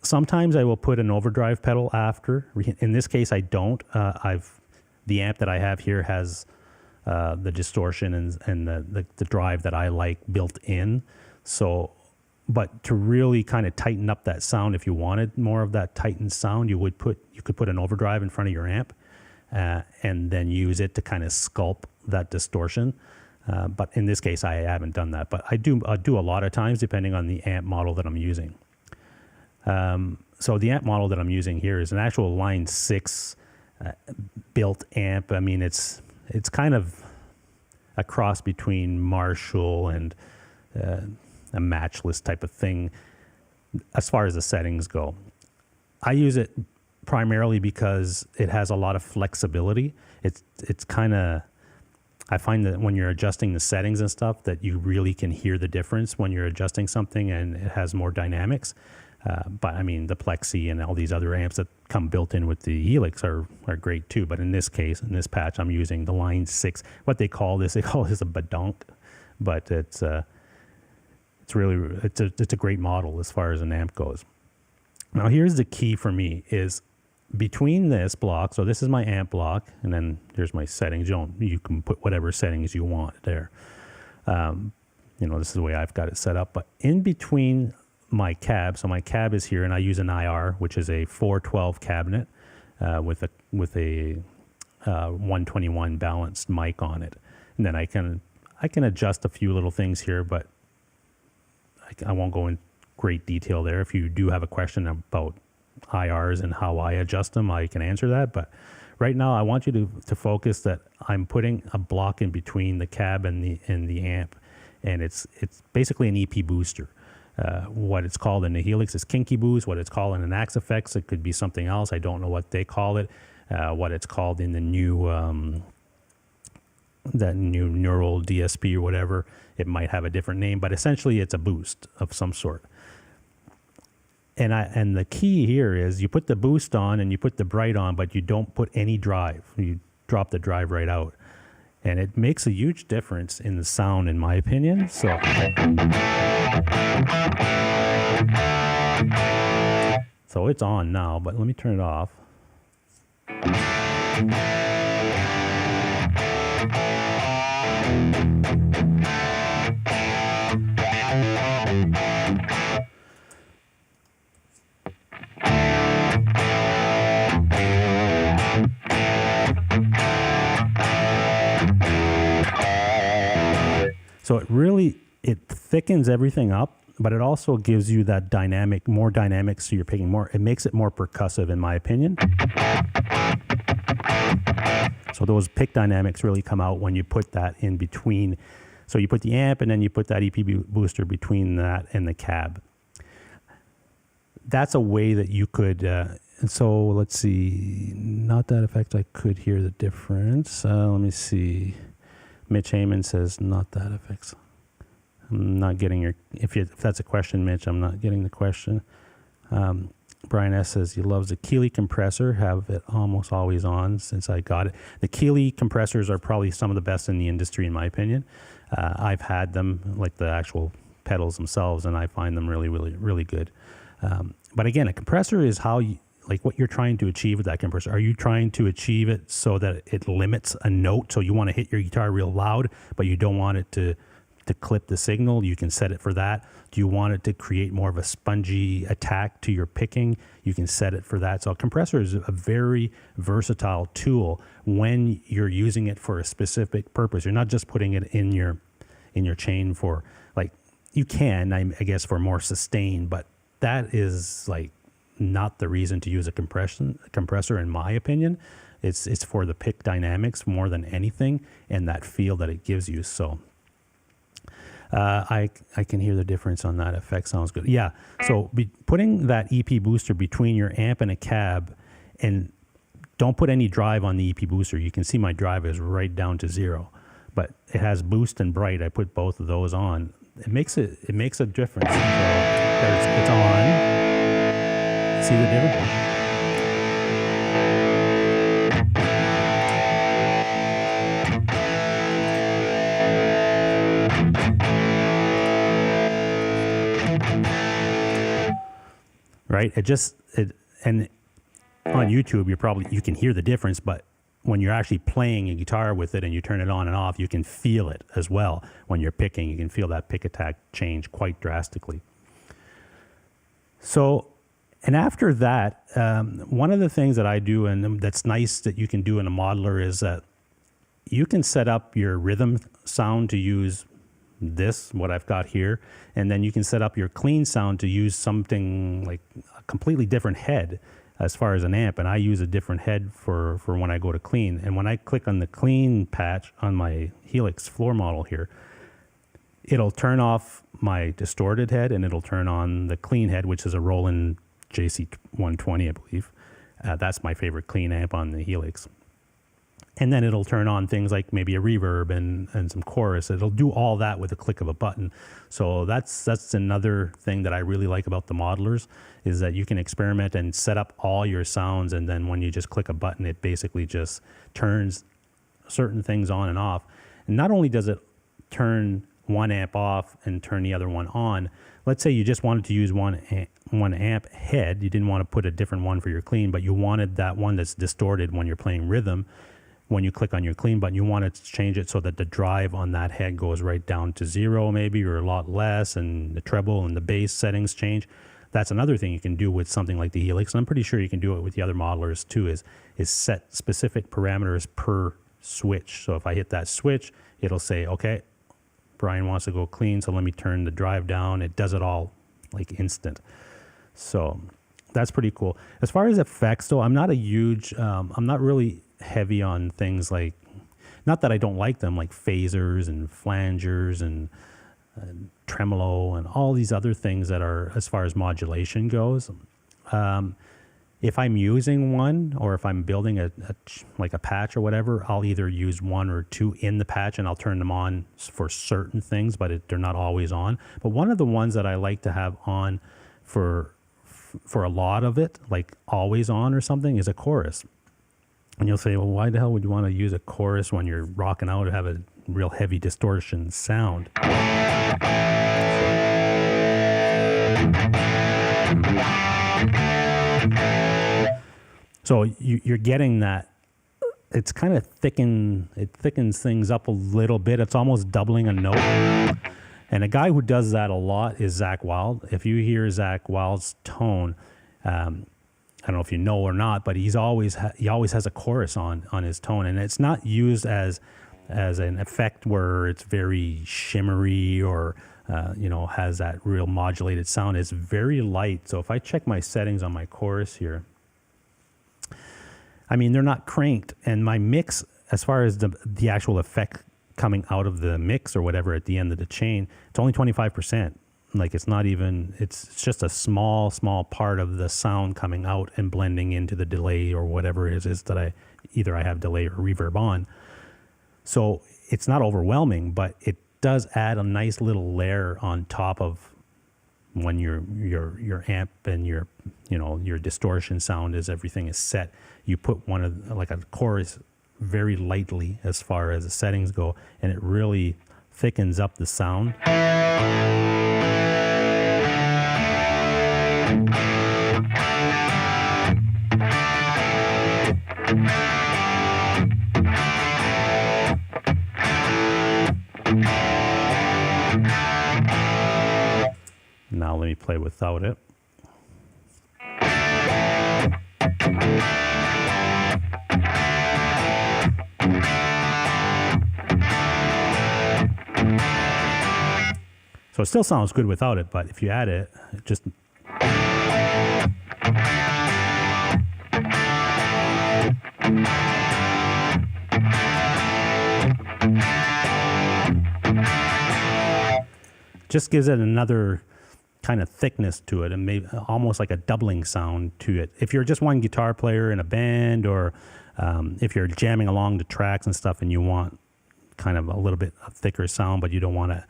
sometimes I will put an overdrive pedal after. In this case, I don't. The amp that I have here has the distortion and the drive that I like built in. So, but to really kind of tighten up that sound, if you wanted more of that tightened sound, you could put an overdrive in front of your amp and then use it to kind of sculpt that distortion. But in this case, I haven't done that. But I do a lot of times, depending on the amp model that I'm using. So the amp model that I'm using here is an actual Line 6 built amp. I mean, it's kind of a cross between Marshall and a matchless type of thing as far as the settings go. I use it primarily because it has a lot of flexibility. It's kind of, I find that when you're adjusting the settings and stuff, that you really can hear the difference when you're adjusting something and it has more dynamics. But I mean, the Plexi and all these other amps that come built in with the HELIX are great too. But in this case, in this patch, I'm using the Line 6. What they call this a badonk, but it's a great model as far as an amp goes. Now here's the key for me is between this block. So this is my amp block, and then there's my settings. You can put whatever settings you want there. this is the way I've got it set up. But in between my cab, so my cab is here, and I use an IR, which is a 412 cabinet with a 121 balanced mic on it, and then I can adjust a few little things here, but I won't go in great detail there. If you do have a question about IRs and how I adjust them, I can answer that. But right now, I want you to focus that I'm putting a block in between the cab and the amp, and it's basically an EP booster. What it's called in the HELIX is Kinky Boost. What it's called in an Axe Effects, it could be something else. I don't know what they call it. What it's called in the new that new neural DSP or whatever, it might have a different name, but essentially it's a boost of some sort. And the key here is you put the boost on and you put the bright on, but you don't put any drive. You drop the drive right out. And it makes a huge difference in the sound, in my opinion. So it's on now, but let me turn it off. So it thickens everything up, but it also gives you that more dynamics, so you're picking more. It makes it more percussive, in my opinion. So those pick dynamics really come out when you put that in between. So you put the amp and then you put that EP booster between that and the cab. That's a way that you could, and so let's see, not that effect, I could hear the difference. Let me see. Mitch Heyman says, not that effects. I'm not getting your, if that's a question, Mitch, I'm not getting the question. Brian S. says he loves the Keeley compressor, have it almost always on since I got it. The Keeley compressors are probably some of the best in the industry, in my opinion. I've had them, like the actual pedals themselves, and I find them really, really, really good. But again, a compressor is how you, like what you're trying to achieve with that compressor. Are you trying to achieve it so that it limits a note? So you want to hit your guitar real loud, but you don't want it to clip the signal. You can set it for that. Do you want it to create more of a spongy attack to your picking? You can set it for that. So a compressor is a very versatile tool when you're using it for a specific purpose. You're not just putting it in your chain for, like, you can, I guess, for more sustain, but that is like not the reason to use a compressor, in my opinion. It's for the pick dynamics more than anything, and that feel that it gives you. So I can hear the difference on that effect. Sounds good. Yeah. So putting that EP booster between your amp and a cab, and don't put any drive on the EP booster. You can see my drive is right down to 0, but it has boost and bright. I put both of those on. It makes a difference. So it's on. See the difference? Right? And on YouTube, you can hear the difference, but when you're actually playing a guitar with it and you turn it on and off, you can feel it as well. When you're picking, you can feel that pick attack change quite drastically. So, and after that, one of the things that I do, and that's nice that you can do in a modeler, is that you can set up your rhythm sound to use what I've got here, and then you can set up your clean sound to use something like a completely different head as far as an amp, and I use a different head for when I go to clean. And when I click on the clean patch on my HELIX floor model here, it'll turn off my distorted head and it'll turn on the clean head, which is a Roland JC120, I believe. That's my favorite clean amp on the HELIX. And then it'll turn on things like maybe a reverb and some chorus. It'll do all that with a click of a button. So that's another thing that I really like about the modelers, is that you can experiment and set up all your sounds, and then when you just click a button, it basically just turns certain things on and off. And not only does it turn one amp off and turn the other one on, let's say you just wanted to use one amp head, you didn't want to put a different one for your clean, but you wanted that one that's distorted when you're playing rhythm. when you click on your clean button, you want to change it so that the drive on that head goes right down to 0 maybe, or a lot less, and the treble and the bass settings change. That's another thing you can do with something like the Helix, and I'm pretty sure you can do it with the other modelers too, is set specific parameters per switch. So if I hit that switch, it'll say, okay, Brian wants to go clean, so let me turn the drive down. It does it all like instant. So that's pretty cool. As far as effects though, I'm not really heavy on things like, not that I don't like them, like phasers and flangers and tremolo and all these other things that are, as far as modulation goes. If I'm using one, or if I'm building a patch or whatever, I'll either use one or two in the patch, and I'll turn them on for certain things, but they're not always on. But one of the ones that I like to have on for a lot of it, like always on or something, is a chorus. And you'll say, well, why the hell would you want to use a chorus when you're rocking out and have a real heavy distortion sound? So you're getting that. It's kind of it thickens things up a little bit. It's almost doubling a note. And a guy who does that a lot is Zakk Wylde. If you hear Zakk Wylde's tone, I don't know if you know or not, but he always has a chorus on his tone, and it's not used as an effect where it's very shimmery or has that real modulated sound. It's very light. So if I check my settings on my chorus here, I mean, they're not cranked, and my mix, as far as the actual effect coming out of the mix or whatever at the end of the chain, it's only 25%. Like, it's not even, it's just a small part of the sound coming out and blending into the delay or whatever it is that I have delay or reverb on. So it's not overwhelming, but it does add a nice little layer on top of when your amp and your distortion sound everything is set. You put like a chorus very lightly as far as the settings go, and it really thickens up the sound. Now let me play without it. So it still sounds good without it, but if you add it, it just... just gives it another kind of thickness to it, and maybe almost like a doubling sound to it. If you're just one guitar player in a band, or if you're jamming along the tracks and stuff and you want kind of a little bit of thicker sound, but you don't want to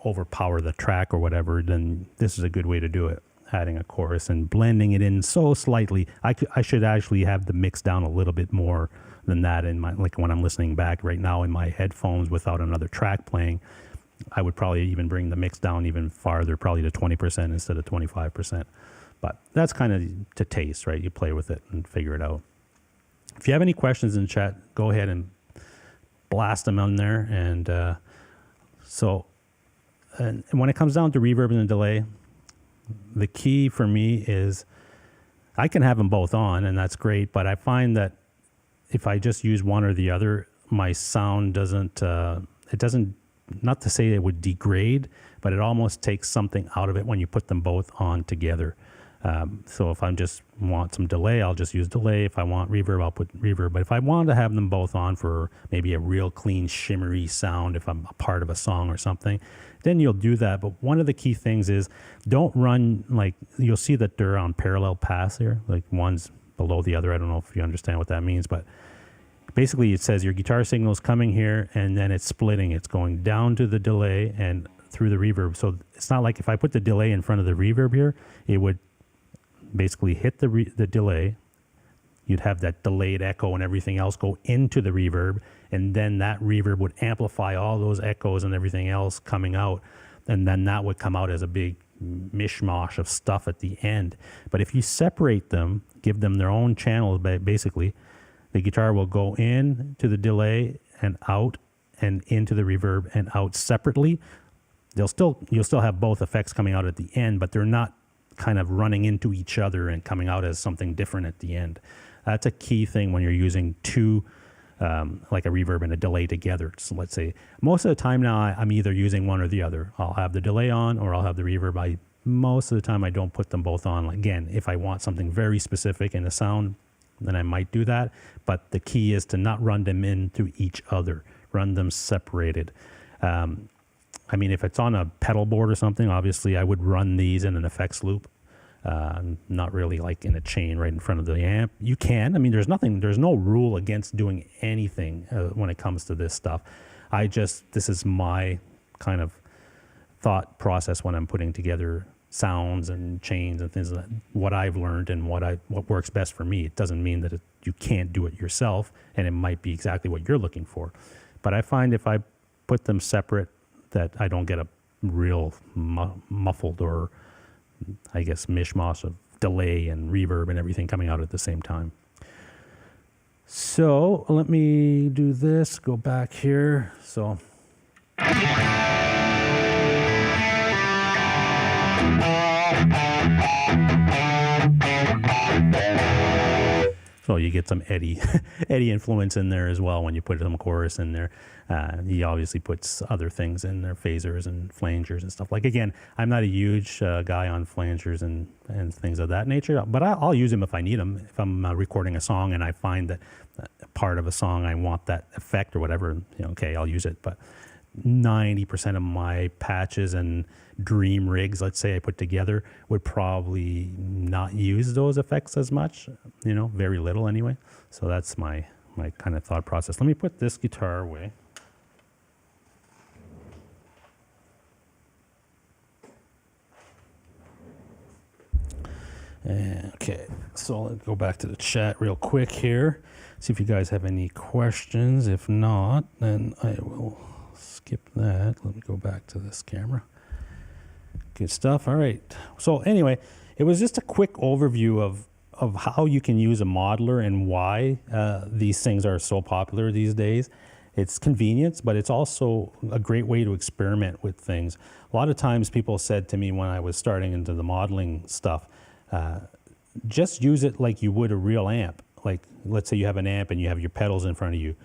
overpower the track or whatever, then this is a good way to do it. Adding a chorus and blending it in so slightly. I should actually have the mix down a little bit more than that in my, like when I'm listening back right now in my headphones without another track playing. I would probably even bring the mix down even farther, probably to 20% instead of 25%. But that's kind of to taste, right? You play with it and figure it out. If you have any questions in chat, go ahead and blast them on there. And and when it comes down to reverb and delay, the key for me is I can have them both on, and that's great. But I find that if I just use one or the other, my sound doesn't, not to say it would degrade, but it almost takes something out of it when you put them both on together. So if I just want some delay, I'll just use delay. If I want reverb, I'll put reverb. But if I want to have them both on for maybe a real clean, shimmery sound, if I'm a part of a song or something, then you'll do that. But one of the key things is don't run, like, you'll see that they're on parallel paths here, like one's below the other. I don't know if you understand what that means, but basically it says your guitar signal is coming here, and then it's splitting. It's going down to the delay and through the reverb. So it's not like if I put the delay in front of the reverb here, it would basically hit the delay. You'd have that delayed echo and everything else go into the reverb, and then that reverb would amplify all those echoes and everything else coming out, and then that would come out as a big mishmash of stuff at the end. But if you separate them, give them their own channels basically, The guitar will go in to the delay and out and into the reverb and out separately. You'll still have both effects coming out at the end, but they're not kind of running into each other and coming out as something different at the end. That's a key thing when you're using two, like a reverb and a delay together. So let's say most of the time now I'm either using one or the other. I'll have the delay on or I'll have the reverb. Most of the time I don't put them both on. Again, if I want something very specific in the sound, then I might do that. But the key is to not run them into each other. Run them separated. I mean, if it's on a pedal board or something, obviously I would run these in an effects loop. Not really like in a chain right in front of the amp. You can. I mean, there's no rule against doing anything when it comes to this stuff. This is my kind of thought process when I'm putting together sounds and chains and things like that, what I've learned and what works best for me. It doesn't mean that you can't do it yourself, and it might be exactly what you're looking for. But I find if I put them separate, that I don't get a real muffled or, I guess, mishmash of delay and reverb and everything coming out at the same time. So let me do this, go back here. So you get some Eddie influence in there as well when you put some chorus in there. He obviously puts other things in there, phasers and flangers and stuff. Like, again, I'm not a huge guy on flangers and things of that nature, but I'll use them if I need them. If I'm recording a song and I find that part of a song I want that effect or whatever, okay, I'll use it. But 90% of my patches and dream rigs, let's say, I put together would probably not use those effects as much, very little anyway. So that's my kind of thought process. Let me put this guitar away. Okay, so let's go back to the chat real quick here. See if you guys have any questions. If not, then I will skip that. Let me go back to this camera. Good stuff. All right. So anyway, it was just a quick overview of how you can use a modeler and why these things are so popular these days. It's convenience, but it's also a great way to experiment with things. A lot of times people said to me when I was starting into the modeling stuff, just use it like you would a real amp. Like, let's say you have an amp and you have your pedals in front of you.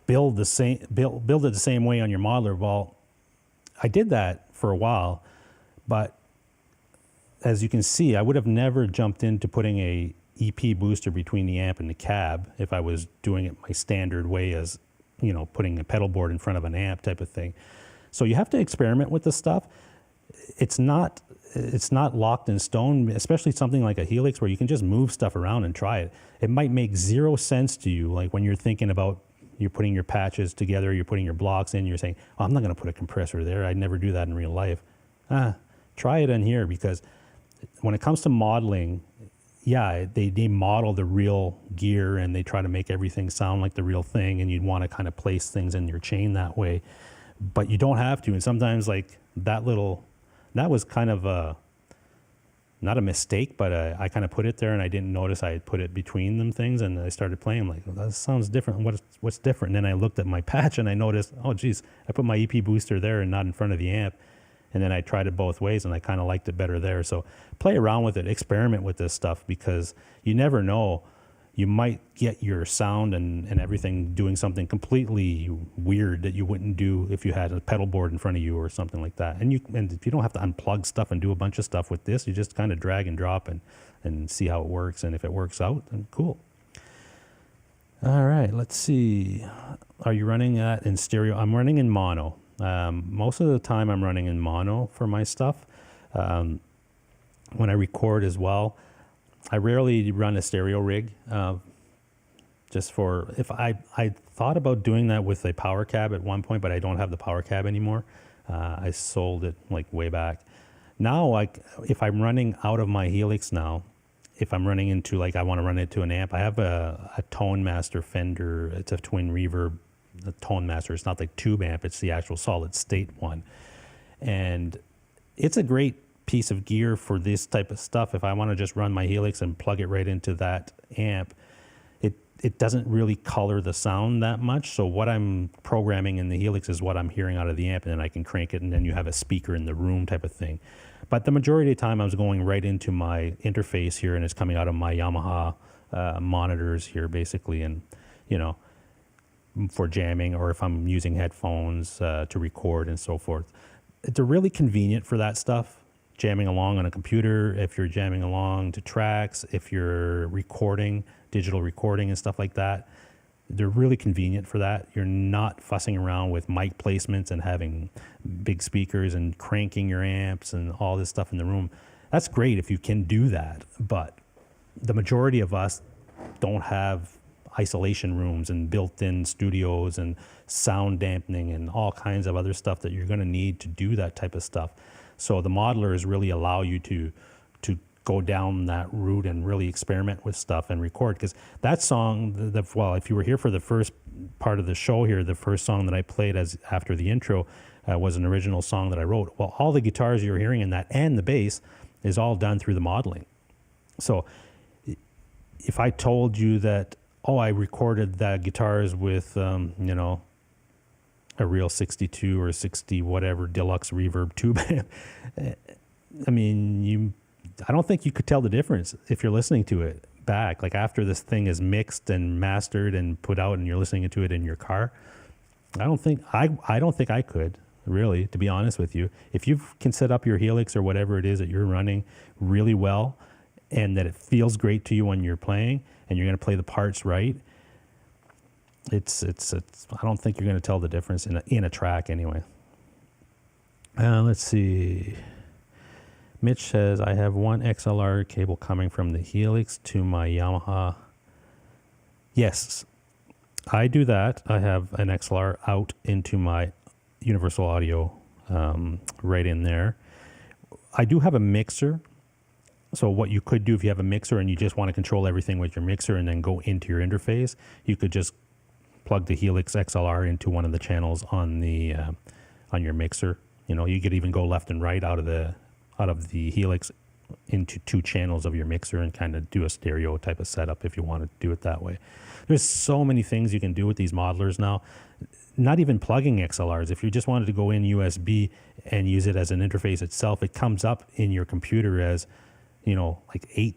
Build it the same way on your modeler. Well, I did that for a while, but as you can see, I would have never jumped into putting a EP booster between the amp and the cab if I was doing it my standard way as, putting a pedal board in front of an amp type of thing. So you have to experiment with this stuff. It's not locked in stone, especially something like a Helix where you can just move stuff around and try it. It might make zero sense to you, like when you're thinking about you're putting your patches together, you're putting your blocks in, you're saying, oh, I'm not going to put a compressor there. I'd never do that in real life. Try it in here, because when it comes to modeling, yeah, they model the real gear and they try to make everything sound like the real thing, and you'd want to kind of place things in your chain that way. But you don't have to. And sometimes like that was kind of not a mistake, but I kind of put it there and I didn't notice I had put it between them things, and I started playing. I'm like, well, that sounds different. What's different? And then I looked at my patch and I noticed, oh geez, I put my EP booster there and not in front of the amp. And then I tried it both ways and I kind of liked it better there. So play around with it, experiment with this stuff, because you never know. You might get your sound and everything doing something completely weird that you wouldn't do if you had a pedal board in front of you or something like that. And if you don't have to unplug stuff and do a bunch of stuff with this, you just kind of drag and drop and see how it works. And if it works out, then cool. All right, let's see. Are you running that in stereo? I'm running in mono. Most of the time I'm running in mono for my stuff. When I record as well, I rarely run a stereo rig, just for, if I thought about doing that with a power cab at one point, but I don't have the power cab anymore. I sold it like way back. Now, like if I'm running out of my Helix now, if I'm running into, like I want to run into an amp, I have a Tone Master Fender. It's a twin reverb, the Tone Master. It's not like tube amp, it's the actual solid state one. And it's a great piece of gear for this type of stuff. If I want to just run my Helix and plug it right into that amp, it doesn't really color the sound that much. So what I'm programming in the Helix is what I'm hearing out of the amp, and then I can crank it, and then you have a speaker in the room type of thing. But the majority of the time I was going right into my interface here, and it's coming out of my Yamaha monitors here basically, and for jamming, or if I'm using headphones to record and so forth. They're really convenient for that stuff, jamming along on a computer, if you're jamming along to tracks, if you're recording, digital recording and stuff like that. They're really convenient for that. You're not fussing around with mic placements and having big speakers and cranking your amps and all this stuff in the room. That's great if you can do that, but the majority of us don't have isolation rooms and built-in studios and sound dampening and all kinds of other stuff that you're going to need to do that type of stuff. So the modelers really allow you to go down that route and really experiment with stuff and record. Because that song, well, if you were here for the first part of the show here, the first song that I played as after the intro was an original song that I wrote. Well, all the guitars you're hearing in that and the bass is all done through the modeling. So if I told you that, oh, I recorded the guitars with, a real 62 or 60 whatever deluxe reverb tube amp, I mean, I don't think you could tell the difference if you're listening to it back. Like after this thing is mixed and mastered and put out and you're listening to it in your car, I don't think I could, really, to be honest with you. If you can set up your Helix or whatever it is that you're running really well, and that it feels great to you when you're playing, and you're going to play the parts right, it's I don't think you're going to tell the difference in a track anyway. Let's see. Mitch says, I have one XLR cable coming from the Helix to my Yamaha. Yes, I do that. I have an XLR out into my Universal Audio right in there. I do have a mixer. So what you could do if you have a mixer and you just want to control everything with your mixer and then go into your interface, you could just plug the Helix XLR into one of the channels on the on your mixer. You could even go left and right out of the Helix into two channels of your mixer and kind of do a stereo type of setup if you want to do it that way. There's so many things you can do with these modelers now. Not even plugging XLRs. If you just wanted to go in USB and use it as an interface itself, it comes up in your computer as like 8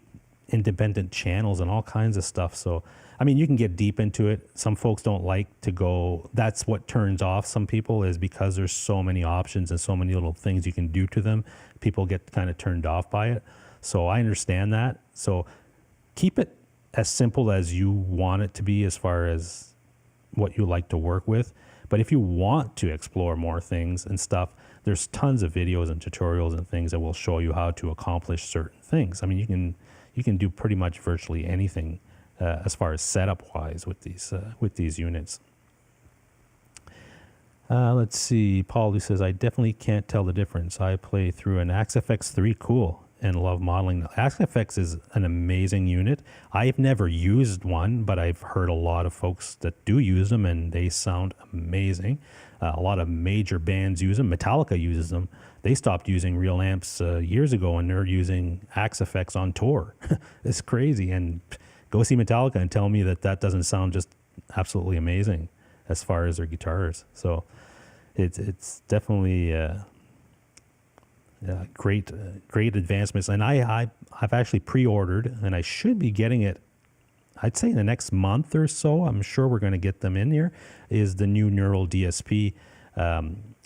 independent channels and all kinds of stuff. So, I mean, you can get deep into it. Some folks don't like to go. That's what turns off some people, is because there's so many options and so many little things you can do to them. People get kind of turned off by it. So I understand that. So keep it as simple as you want it to be as far as what you like to work with. But if you want to explore more things and stuff, there's tons of videos and tutorials and things that will show you how to accomplish certain things. I mean, you can do pretty much virtually anything as far as setup wise with these units. Let's see. Paul, who says, I definitely can't tell the difference. I play through an AXFX3, cool, and love modeling. AXFX is an amazing unit. I've never used one, but I've heard a lot of folks that do use them, and they sound amazing. A lot of major bands use them. Metallica uses them. They stopped using real amps years ago, and they're using AXFX on tour. It's crazy. And go see Metallica and tell me that doesn't sound just absolutely amazing as far as their guitars. So it's definitely great advancements. And I've actually pre-ordered, and I should be getting it, I'd say in the next month or so. I'm sure we're going to get them in here, is the new Neural DSP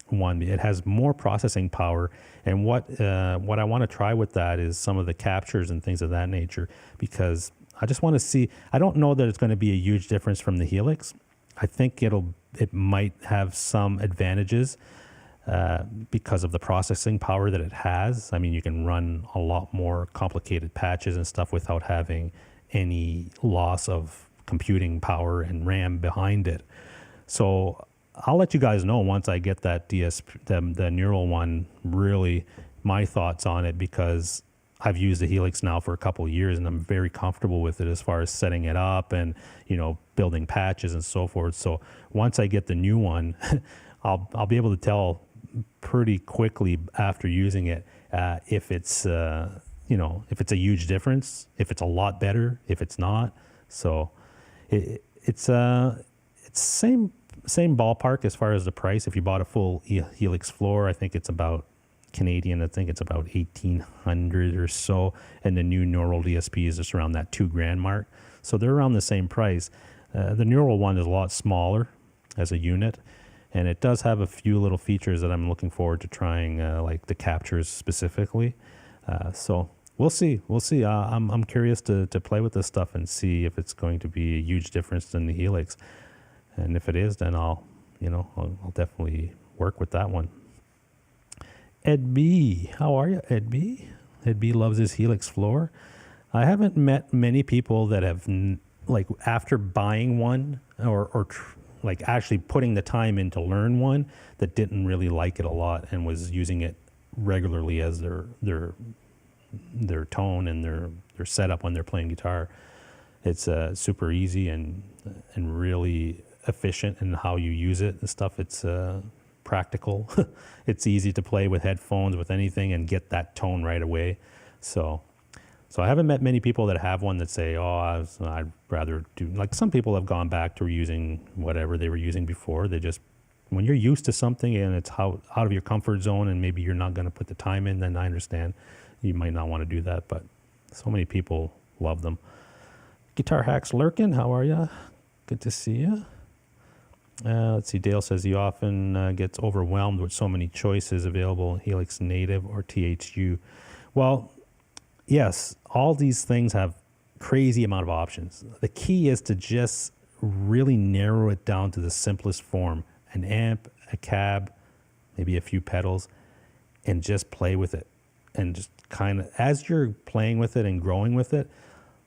one. It has more processing power, and what I want to try with that is some of the captures and things of that nature, because I just want to see. I don't know that it's going to be a huge difference from the Helix. I think it might have some advantages because of the processing power that it has. I mean, you can run a lot more complicated patches and stuff without having any loss of computing power and RAM behind it. So I'll let you guys know once I get that the Neural one, really my thoughts on it, because I've used the Helix now for a couple of years and I'm very comfortable with it as far as setting it up and, building patches and so forth. So once I get the new one, I'll be able to tell pretty quickly after using it if it's if it's a huge difference, if it's a lot better, if it's not. So It's same ballpark as far as the price. If you bought a full Helix floor, I think it's about Canadian. I think it's about 1,800 or so, and the new neural DSP is just around that $2,000 mark. So they're around the same price. The neural one is a lot smaller as a unit, and it does have a few little features that I'm looking forward to trying, like the captures specifically. So we'll see. I'm curious to play with this stuff and see if it's going to be a huge difference than the Helix. And if it is, then I'll definitely work with that one. Ed B, how are you, Ed B? Ed B loves his Helix floor. I haven't met many people that have, like, after buying one or like actually putting the time in to learn one, that didn't really like it a lot and was using it regularly as their tone and their setup when they're playing guitar. It's super easy and really efficient in how you use it and stuff. It's practical. It's easy to play with headphones, with anything, and get that tone right away. So I haven't met many people that have one that say, oh, I'd rather do, like, some people have gone back to using whatever they were using before. They just, when you're used to something and it's out of your comfort zone and maybe you're not going to put the time in, then I understand you might not want to do that, but so many people love them. Guitar Hacks Lurkin, how are you? Good to see you. Let's see, Dale says he often gets overwhelmed with so many choices available in Helix Native or THU. Well, yes, all these things have crazy amount of options. The key is to just really narrow it down to the simplest form. An amp, a cab, maybe a few pedals, and just play with it. And just kind of, as you're playing with it and growing with it,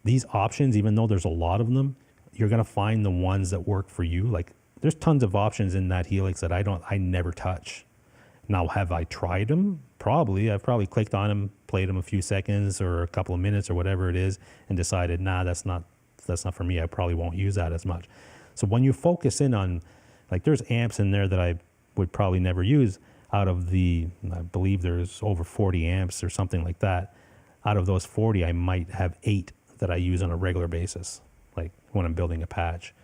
these options, even though there's a lot of them, you're going to find the ones that work for you. Like, there's tons of options in that Helix that I never touch. Now, have I tried them? Probably. I've probably clicked on them, played them a few seconds or a couple of minutes or whatever it is, and decided, nah, that's not for me. I probably won't use that as much. So when you focus in on, like, there's amps in there that I would probably never use. Out of the, I believe there's over 40 amps or something like that. Out of those 40, I might have 8 that I use on a regular basis, like when I'm building a patch.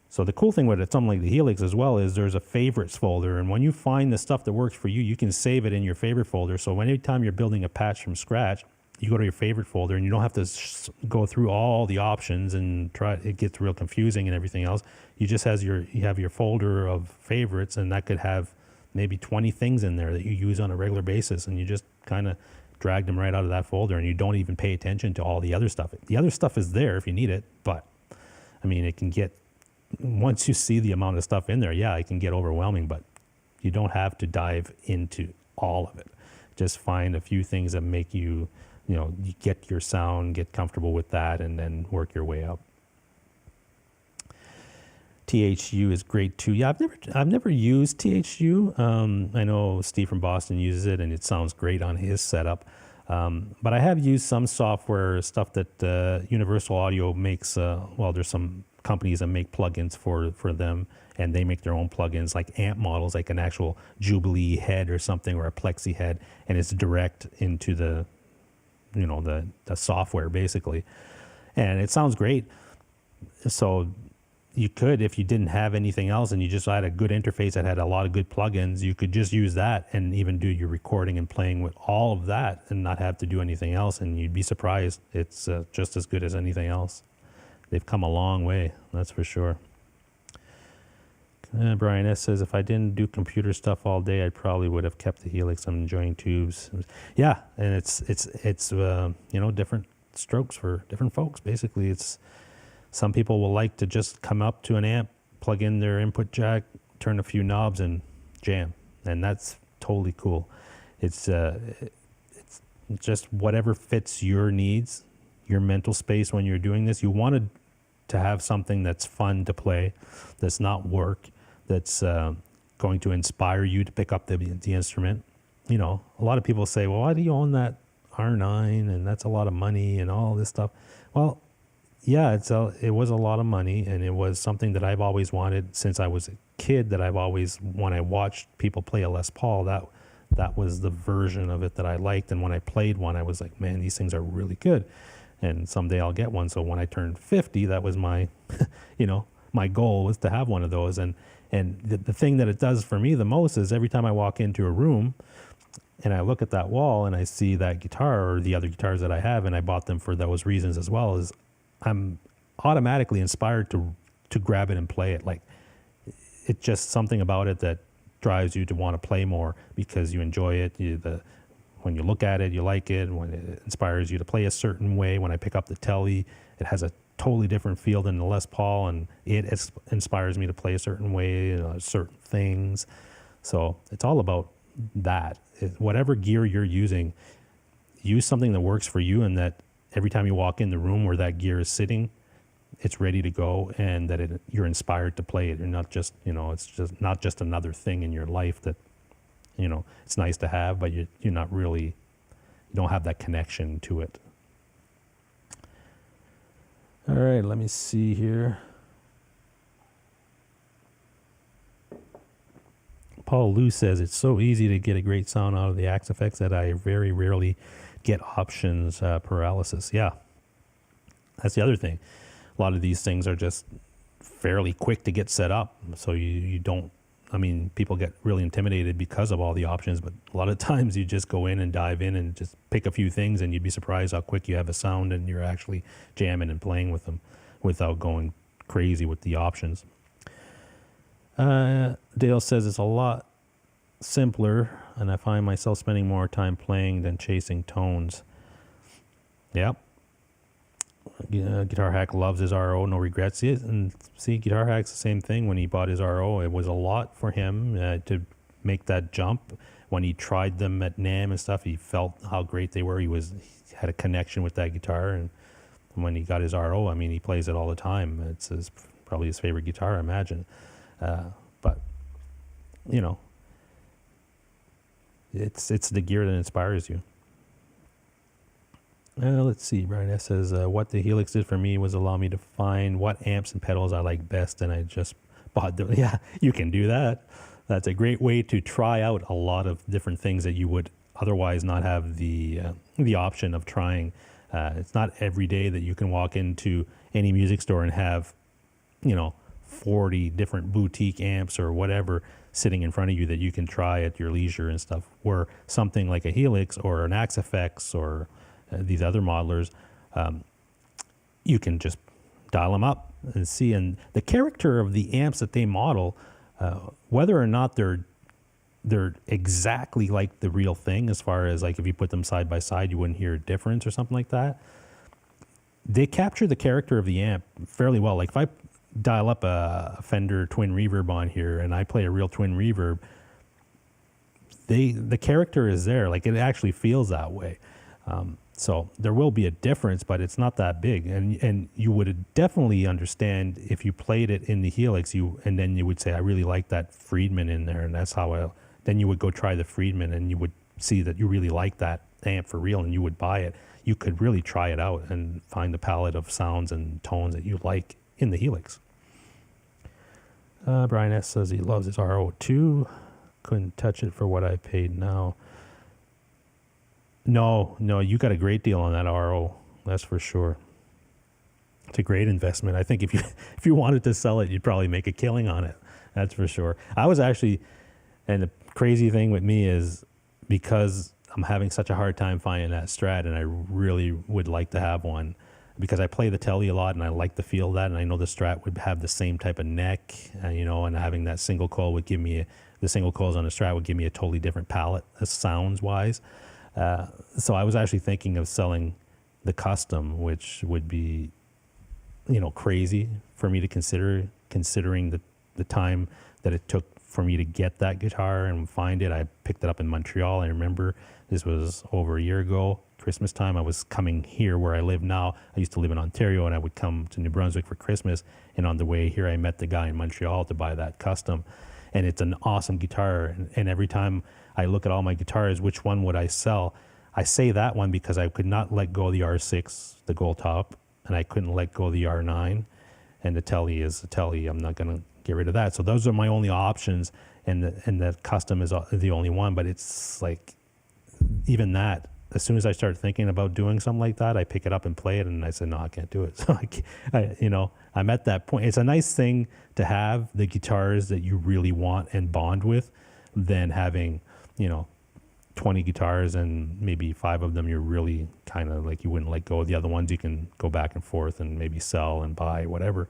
So the cool thing with it, something like the Helix as well, is there's a favorites folder. And when you find the stuff that works for you, you can save it in your favorite folder. So anytime you're building a patch from scratch, you go to your favorite folder and you don't have to go through all the options and try. It gets real confusing and everything else. You just you have your folder of favorites, and that could have maybe 20 things in there that you use on a regular basis, and you just kind of drag them right out of that folder, and you don't even pay attention to all the other stuff. The other stuff is there if you need it, but I mean, it can get, once you see the amount of stuff in there, yeah, it can get overwhelming, but you don't have to dive into all of it. Just find a few things that make you, you get your sound, get comfortable with that, and then work your way up. THU is great too. Yeah, I've never used THU. I know Steve from Boston uses it, and it sounds great on his setup. But I have used some software stuff that Universal Audio makes. Well, there's some companies that make plugins for them, and they make their own plugins, like amp models, like an actual Jubilee head or something, or a Plexi head, and it's direct into the software basically, and it sounds great. So you could, if you didn't have anything else and you just had a good interface that had a lot of good plugins, you could just use that and even do your recording and playing with all of that and not have to do anything else, and you'd be surprised. It's just as good as anything else. They've come a long way, that's for sure. Brian S. says, if I didn't do computer stuff all day, I probably would have kept the Helix. I'm enjoying tubes. Yeah, and it's different strokes for different folks. Basically, it's some people will like to just come up to an amp, plug in their input jack, turn a few knobs, and jam, and that's totally cool. It's just whatever fits your needs, your mental space when you're doing this. You wanted to have something that's fun to play, that's not work, that's going to inspire you to pick up the instrument. A lot of people say, well, why do you own that R9, and that's a lot of money and all this stuff? Well, yeah, it was a lot of money, and it was something that I've always wanted since I was a kid. That I've always, when I watched people play a Les Paul, that was the version of it that I liked. And when I played one, I was like, man, these things are really good. and someday I'll get one. So when I turned 50, that was my, my goal was to have one of those. And the thing that it does for me the most is every time I walk into a room and I look at that wall and I see that guitar or the other guitars that I have, and I bought them for those reasons as well, is I'm automatically inspired to grab it and play it. Like, it's just something about it that drives you to want to play more because you enjoy it. When you look at it, you like it. When it inspires you to play a certain way. When I pick up the Tele, it has a totally different feel than the Les Paul, and it inspires me to play a certain way, certain things. So it's all about that. Whatever gear you're using, use something that works for you, and that every time you walk in the room where that gear is sitting, it's ready to go, and that you're inspired to play it. You're not just, it's just not just another thing in your life that, it's nice to have, but you're not really, you don't have that connection to it. All right, let me see here. Paul Lou says, it's so easy to get a great sound out of the Axe effects that I very rarely get options paralysis. Yeah, that's the other thing. A lot of these things are just fairly quick to get set up. So you don't, people get really intimidated because of all the options, but a lot of times you just go in and dive in and just pick a few things, and you'd be surprised how quick you have a sound and you're actually jamming and playing with them without going crazy with the options. Dale says it's a lot simpler, and I find myself spending more time playing than chasing tones. Yep. Guitar Hack loves his RO, no regrets. And see, Guitar Hack's the same thing. When he bought his RO, it was a lot for him to make that jump. When he tried them at NAMM and stuff, he felt how great they were. He had a connection with that guitar, and when he got his RO, he plays it all the time. It's probably his favorite guitar, I imagine. But it's the gear that inspires you. Let's see. Brian S. says, what the HELIX did for me was allow me to find what amps and pedals I like best, and I just bought them. Yeah, you can do that. That's a great way to try out a lot of different things that you would otherwise not have the option of trying. It's not every day that you can walk into any music store and have, 40 different boutique amps or whatever sitting in front of you that you can try at your leisure and stuff, where something like a HELIX or an Axe FX or these other modelers, you can just dial them up and see. And the character of the amps that they model, whether or not they're exactly like the real thing, as far as like if you put them side by side, you wouldn't hear a difference or something like that. They capture the character of the amp fairly well. Like if I dial up a Fender twin reverb on here and I play a real twin reverb, the character is there. Like it actually feels that way. So there will be a difference, but it's not that big. And you would definitely understand if you played it in the HELIX, and then you would say, I really like that Friedman in there. And that's how then you would go try the Friedman, and you would see that you really like that amp for real, and you would buy it. You could really try it out and find the palette of sounds and tones that you like in the HELIX. Brian S. says he loves his RO too. Couldn't touch it for what I paid now. No, you got a great deal on that RO. That's for sure. It's a great investment. I think if you wanted to sell it, you'd probably make a killing on it. That's for sure. I was actually, and the crazy thing with me is because I'm having such a hard time finding that Strat, and I really would like to have one because I play the Tele a lot and I like the feel of that, and I know the Strat would have the same type of neck, and having that single coil would give me, the single coils on the Strat would give me a totally different palette sounds wise. So I was actually thinking of selling the custom, which would be, crazy for me to consider, considering the time that it took for me to get that guitar and find it. I picked it up in Montreal. I remember this was over a year ago, Christmas time. I was coming here where I live now. I used to live in Ontario, and I would come to New Brunswick for Christmas. And on the way here, I met the guy in Montreal to buy that custom. And it's an awesome guitar. And every time I look at all my guitars, which one would I sell? I say that one because I could not let go of the R6, the gold top, and I couldn't let go of the R9. And the Tele is the Tele. I'm not going to get rid of that. So those are my only options, and the custom is the only one. But it's like, even that, as soon as I start thinking about doing something like that, I pick it up and play it, and I said, no, I can't do it. So I'm at that point. It's a nice thing to have the guitars that you really want and bond with, than having 20 guitars and maybe 5 of them you're really kind of like you wouldn't let go. The other ones you can go back and forth and maybe sell and buy, whatever.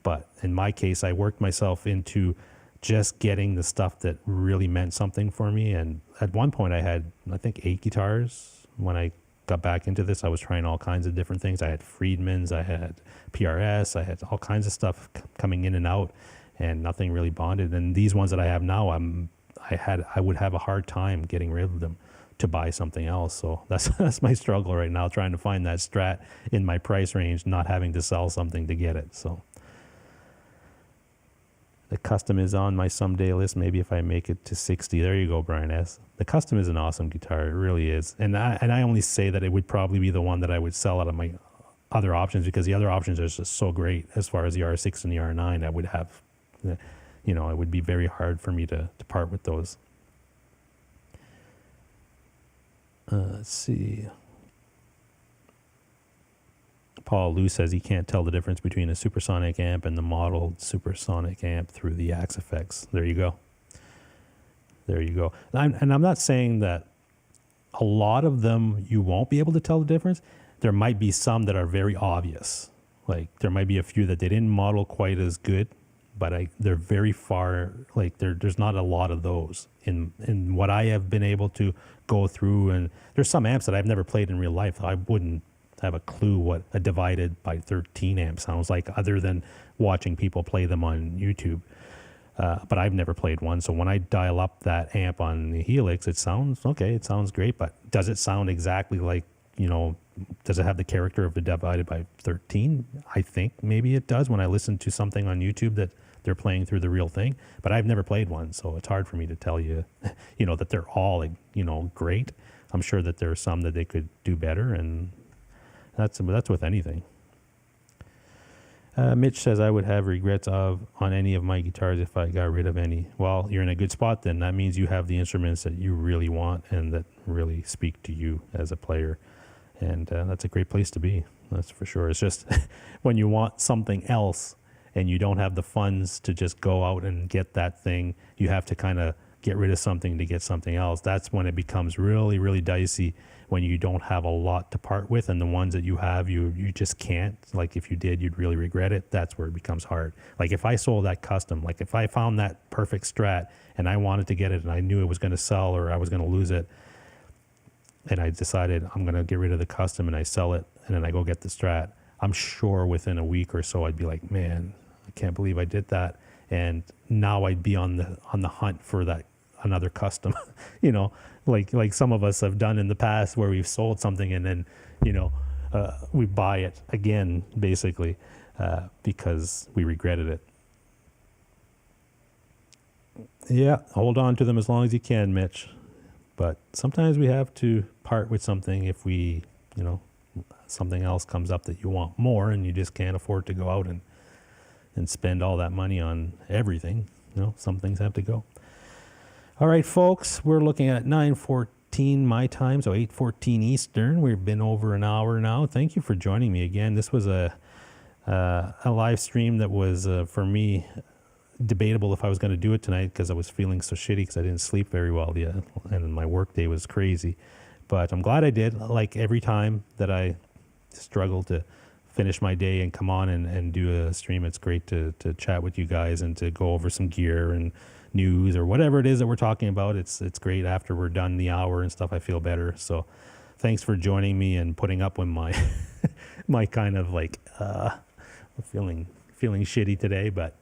But in my case, I worked myself into just getting the stuff that really meant something for me. And at one point I had, I think, 8 guitars. When I got back into this, I was trying all kinds of different things. I had Friedmans, I had PRS, I had all kinds of stuff coming in and out, and nothing really bonded. And these ones that I have now, I would have a hard time getting rid of them to buy something else. So that's my struggle right now, trying to find that Strat in my price range, not having to sell something to get it. So the custom is on my someday list, maybe if I make it to 60. There you go, Brian S. The custom is an awesome guitar. It really is. And I only say that it would probably be the one that I would sell out of my other options, because the other options are just so great. As far as the R6 and the R9, I would have, it would be very hard for me to part with those. Let's see. Paul Lou says he can't tell the difference between a supersonic amp and the modeled supersonic amp through the Axe effects. There you go. There you go. And I'm not saying that a lot of them you won't be able to tell the difference. There might be some that are very obvious. Like there might be a few that they didn't model quite as good, but they're very far, like there's not a lot of those in what I have been able to go through. And there's some amps that I've never played in real life. I wouldn't have a clue what a divided by 13 amp sounds like, other than watching people play them on YouTube. But I've never played one. So when I dial up that amp on the Helix, it sounds okay. It sounds great, but does it sound exactly like, does it have the character of the divided by 13? I think maybe it does when I listen to something on YouTube that they're playing through the real thing, but I've never played one. So it's hard for me to tell you, that they're all, great. I'm sure that there are some that they could do better, and that's with anything. Mitch says, I would have regrets on any of my guitars if I got rid of any. Well, you're in a good spot then. That means you have the instruments that you really want and that really speak to you as a player. And that's a great place to be. That's for sure. It's just when you want something else and you don't have the funds to just go out and get that thing, you have to kind of get rid of something to get something else. That's when it becomes really, really dicey, when you don't have a lot to part with, and the ones that you have, you just can't. Like if you did, you'd really regret it. That's where it becomes hard. Like if I sold that custom, like if I found that perfect Strat and I wanted to get it and I knew it was going to sell or I was going to lose it, and I decided I'm going to get rid of the custom and I sell it and then I go get the Strat, I'm sure within a week or so I'd be like, man, I can't believe I did that. And now I'd be on the hunt for that another custom, like some of us have done in the past, where we've sold something and then, we buy it again, basically, because we regretted it. Yeah, hold on to them as long as you can, Mitch. But sometimes we have to part with something if we, something else comes up that you want more and you just can't afford to go out and spend all that money on everything. Some things have to go. All right, folks, we're looking at 9:14 my time, so 8:14 Eastern. We've been over an hour now. Thank you for joining me again. This was a live stream that was, for me, debatable if I was going to do it tonight, because I was feeling so shitty because I didn't sleep very well yet, and my work day was crazy. But I'm glad I did. Like every time that I struggle to finish my day and come on and do a stream, it's great to chat with you guys and to go over some gear and news or whatever it is that we're talking about. It's great after we're done the hour and stuff. I feel better. So thanks for joining me and putting up with my my kind of like feeling shitty today, but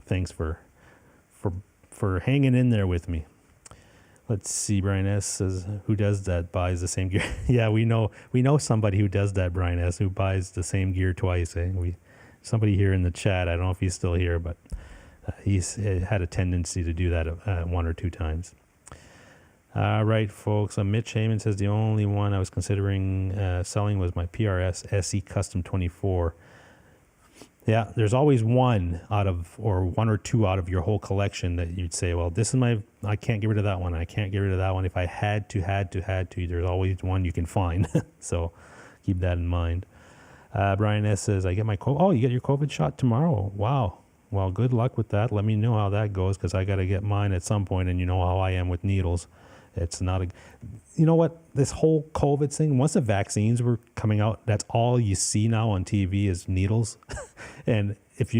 thanks for hanging in there with me. Let's see. Brian S says, who does that buys the same gear? Yeah, we know somebody who does that, Brian S, who buys the same gear twice. Somebody here in the chat, I don't know if he's still here, but he's had a tendency to do that one or two times. All right, folks. Mitch Heyman says, the only one I was considering selling was my PRS SE Custom 24. Yeah, there's always one or two out of your whole collection that you'd say, well, I can't get rid of that one. I can't get rid of that one. If I had to, there's always one you can find. So keep that in mind. Brian S. says, you get your COVID shot tomorrow. Wow. Well, good luck with that. Let me know how that goes, because I got to get mine at some point, and you know how I am with needles. It's not you know what, this whole COVID thing, once the vaccines were coming out, that's all you see now on TV is needles. And if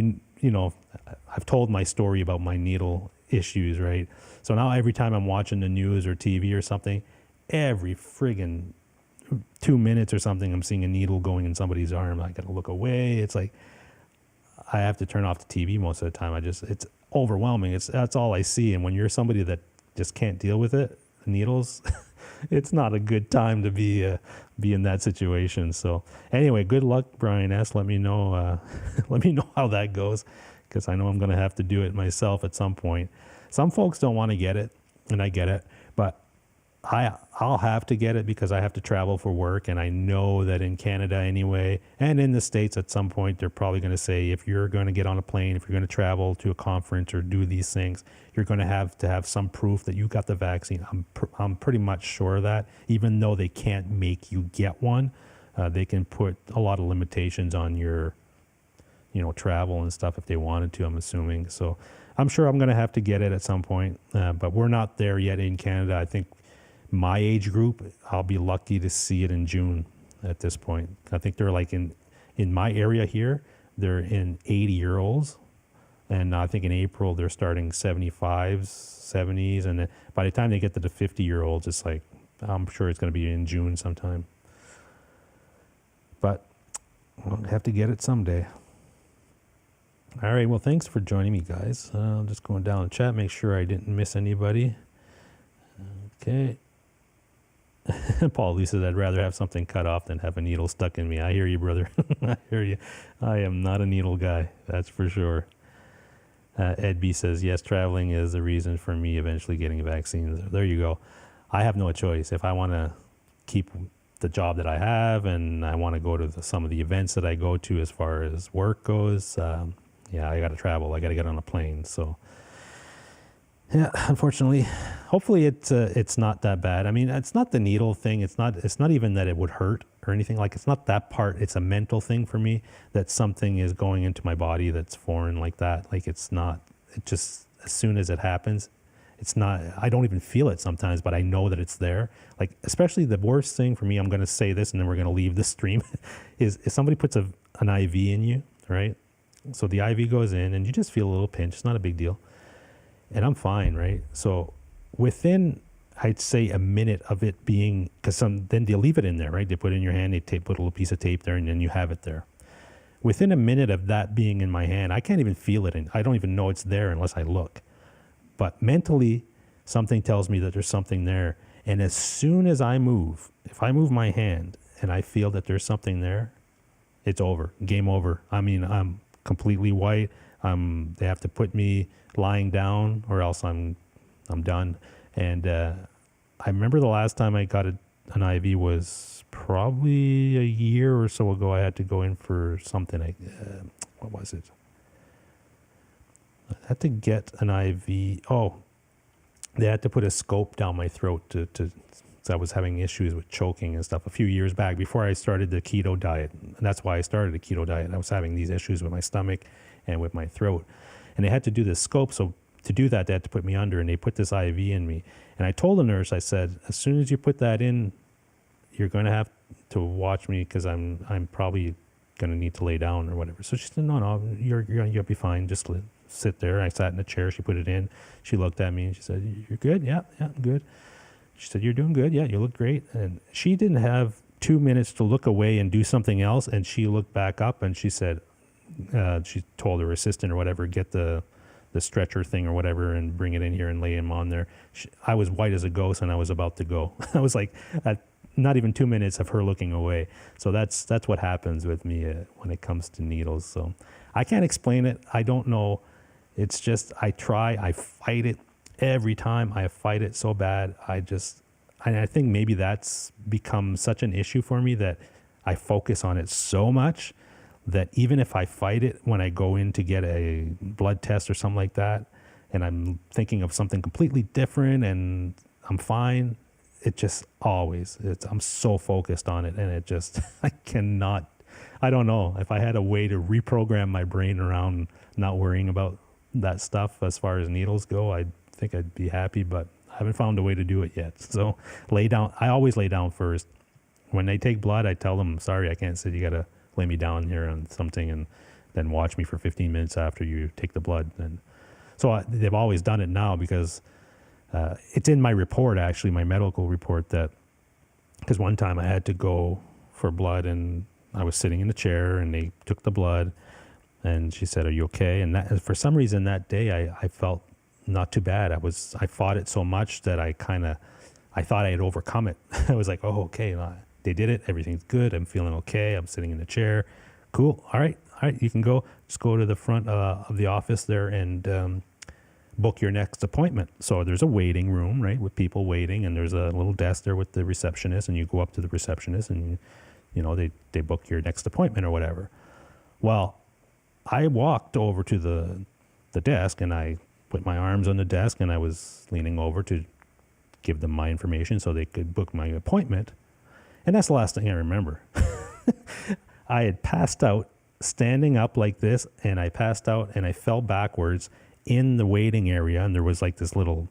I've told my story about my needle issues, right? So now every time I'm watching the news or TV or something, every friggin' 2 minutes or something, I'm seeing a needle going in somebody's arm. I got to look away. It's like, I have to turn off the TV most of the time. It's overwhelming. That's all I see. And when you're somebody that just can't deal with it, needles, it's not a good time to be in that situation. So anyway, good luck, Brian S. Let me know how that goes, because I know I'm going to have to do it myself at some point. Some folks don't want to get it, and I get it, but I'll have to get it because I have to travel for work, and I know that in Canada anyway, and in the States at some point, they're probably going to say, if you're going to get on a plane, if you're going to travel to a conference or do these things, you're going to have some proof that you got the vaccine. I'm pretty much sure of that, even though they can't make you get one, they can put a lot of limitations on your, travel and stuff if they wanted to, I'm assuming. So I'm sure I'm going to have to get it at some point, but we're not there yet in Canada. I think my age group, I'll be lucky to see it in June at this point. I think they're like in my area here, they're in 80-year-olds. And I think in April, they're starting 75s, 70s. And by the time they get to the 50-year-olds, it's like, I'm sure it's going to be in June sometime. But I'll have to get it someday. All right, well, thanks for joining me, guys. I'm just going down the chat, make sure I didn't miss anybody. Okay. Paul Lee says, I'd rather have something cut off than have a needle stuck in me. I hear you, brother. I hear you. I am not a needle guy, that's for sure. Ed B says, yes, traveling is the reason for me eventually getting vaccines. There you go. I have no choice. If I want to keep the job that I have and I want to go to some of the events that I go to as far as work goes, I got to travel. I got to get on a plane. So, yeah, unfortunately, hopefully it's not that bad. I mean, it's not the needle thing. It's not even that it would hurt or anything. Like, it's not that part. It's a mental thing for me that something is going into my body that's foreign like that. Like, it's not, it just, as soon as it happens, it's not, I don't even feel it sometimes, but I know that it's there. Like, especially the worst thing for me, I'm going to say this and then we're going to leave the stream, is if somebody puts an IV in you, right? So the IV goes in and you just feel a little pinch. It's not a big deal. And I'm fine, right? So within, I'd say, a minute of it being, because then they leave it in there, right? They put it in your hand, they put a little piece of tape there, and then you have it there. Within a minute of that being in my hand, I can't even feel it, and I don't even know it's there unless I look. But mentally, something tells me that there's something there. And as soon as I move, if I move my hand and I feel that there's something there, it's over, game over. I mean, I'm completely white. They have to put me lying down or else I'm done. And I remember the last time I got an IV was probably a year or so ago. I had to go in for something. What was it? I had to get an IV. Oh, they had to put a scope down my throat to so I was having issues with choking and stuff a few years back before I started the keto diet. And that's why I started the keto diet. I was having these issues with my stomach and with my throat. And they had to do this scope. So to do that, they had to put me under, and they put this IV in me. And I told the nurse, I said, as soon as you put that in, you're going to have to watch me because I'm probably going to need to lay down or whatever. So she said, no, you'll be fine. Just sit there. I sat in a chair. She put it in. She looked at me and she said, you're good? Yeah, I'm good. She said, you're doing good. Yeah, you look great. And she didn't have 2 minutes to look away and do something else. And she looked back up and she said, she told her assistant or whatever, get the stretcher thing or whatever and bring it in here and lay him on there. I was white as a ghost and I was about to go. I was like, not even 2 minutes of her looking away. So that's what happens with me when it comes to needles. So I can't explain it. I don't know. It's just, I fight it every time. I fight it so bad. I think maybe that's become such an issue for me that I focus on it so much. that even if I fight it when I go in to get a blood test or something like that, and I'm thinking of something completely different and I'm fine, it just always, I'm so focused on it, and it just, I don't know. If I had a way to reprogram my brain around not worrying about that stuff as far as needles go, I think I'd be happy, but I haven't found a way to do it yet. So I always lay down first. When they take blood, I tell them, sorry, I can't sit. You got to lay me down here on something and then watch me for 15 minutes after you take the blood. And so they've always done it now because it's in my report, actually, my medical report, that because one time I had to go for blood and I was sitting in a chair and they took the blood and she said, are you okay? And that, for some reason that day I felt not too bad. I fought it so much that I thought I had overcome it. I was like, oh, okay, they did it. Everything's good. I'm feeling okay. I'm sitting in a chair. Cool. All right. You can go. Just go to the front of the office there and book your next appointment. So there's a waiting room, right, with people waiting, and there's a little desk there with the receptionist, and you go up to the receptionist and they book your next appointment or whatever. Well, I walked over to the desk and I put my arms on the desk and I was leaning over to give them my information so they could book my appointment. And that's the last thing I remember. I had passed out standing up like this, and I passed out and I fell backwards in the waiting area, and there was like this little,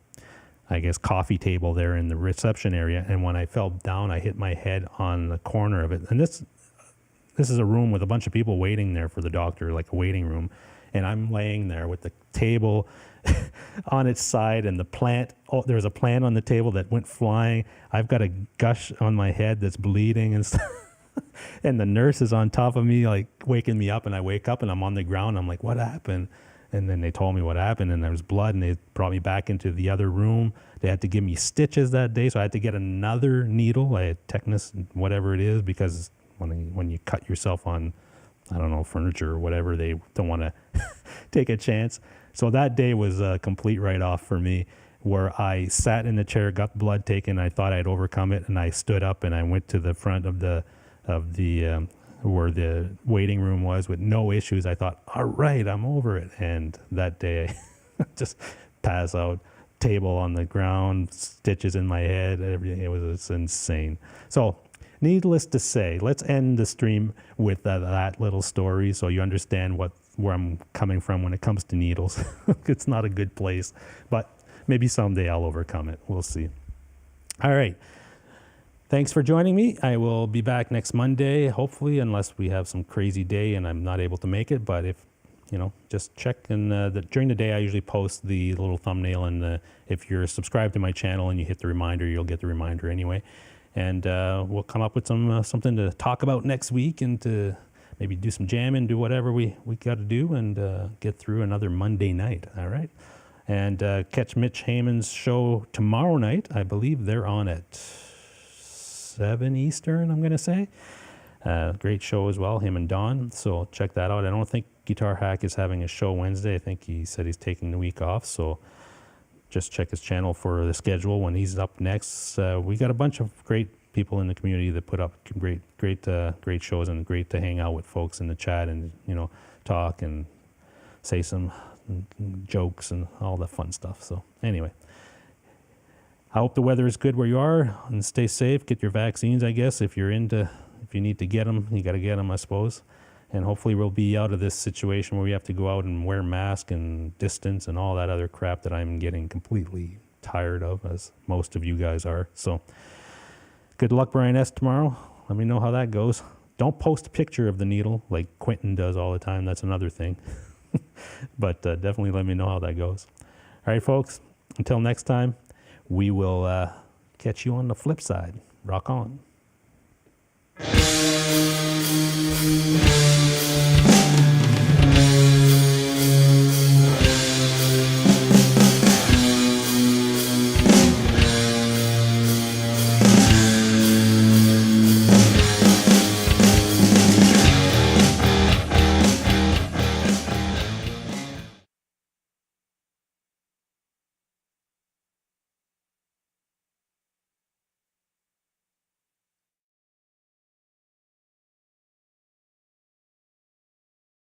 I guess, coffee table there in the reception area, and when I fell down, I hit my head on the corner of it. And this is a room with a bunch of people waiting there for the doctor, like a waiting room, and I'm laying there with the table on its side and the plant. Oh, there was a plant on the table that went flying. I've got a gush on my head that's bleeding and stuff. And the nurse is on top of me, like waking me up, and I wake up and I'm on the ground. I'm like, what happened? And then they told me what happened, and there was blood, and they brought me back into the other room. They had to give me stitches that day, so I had to get another needle. I had tetanus, whatever it is, because when you cut yourself on, I don't know, furniture or whatever, they don't want to take a chance. So that day was a complete write-off for me, where I sat in the chair, got blood taken. I thought I'd overcome it, and I stood up and I went to the front of the where the waiting room was with no issues. I thought, all right, I'm over it. And that day, I just pass out, table on the ground, stitches in my head, everything. It was insane. So needless to say, let's end the stream with that little story so you understand where I'm coming from when it comes to needles. It's not a good place, but maybe someday I'll overcome it. We'll see. All right. Thanks for joining me. I will be back next Monday, hopefully, unless we have some crazy day and I'm not able to make it. But if, just check. And during the day, I usually post the little thumbnail. And if you're subscribed to my channel and you hit the reminder, you'll get the reminder anyway. And we'll come up with something to talk about next week, and to maybe do some jamming, do whatever we got to do, and get through another Monday night. All right. And catch Mitch Heyman's show tomorrow night. I believe they're on at 7 Eastern, I'm going to say. Great show as well, him and Don. So check that out. I don't think Guitar Hack is having a show Wednesday. I think he said he's taking the week off. So just check his channel for the schedule when he's up next. We got a bunch of great people in the community that put up great shows, and great to hang out with folks in the chat and, talk and say some jokes and all the fun stuff. So anyway, I hope the weather is good where you are, and stay safe. Get your vaccines, I guess. If you need to get them, you got to get them, I suppose. And hopefully we'll be out of this situation where we have to go out and wear masks and distance and all that other crap that I'm getting completely tired of, as most of you guys are. So good luck, Brian S., tomorrow. Let me know how that goes. Don't post a picture of the needle like Quentin does all the time. That's another thing. But definitely let me know how that goes. All right, folks. Until next time, we will catch you on the flip side. Rock on.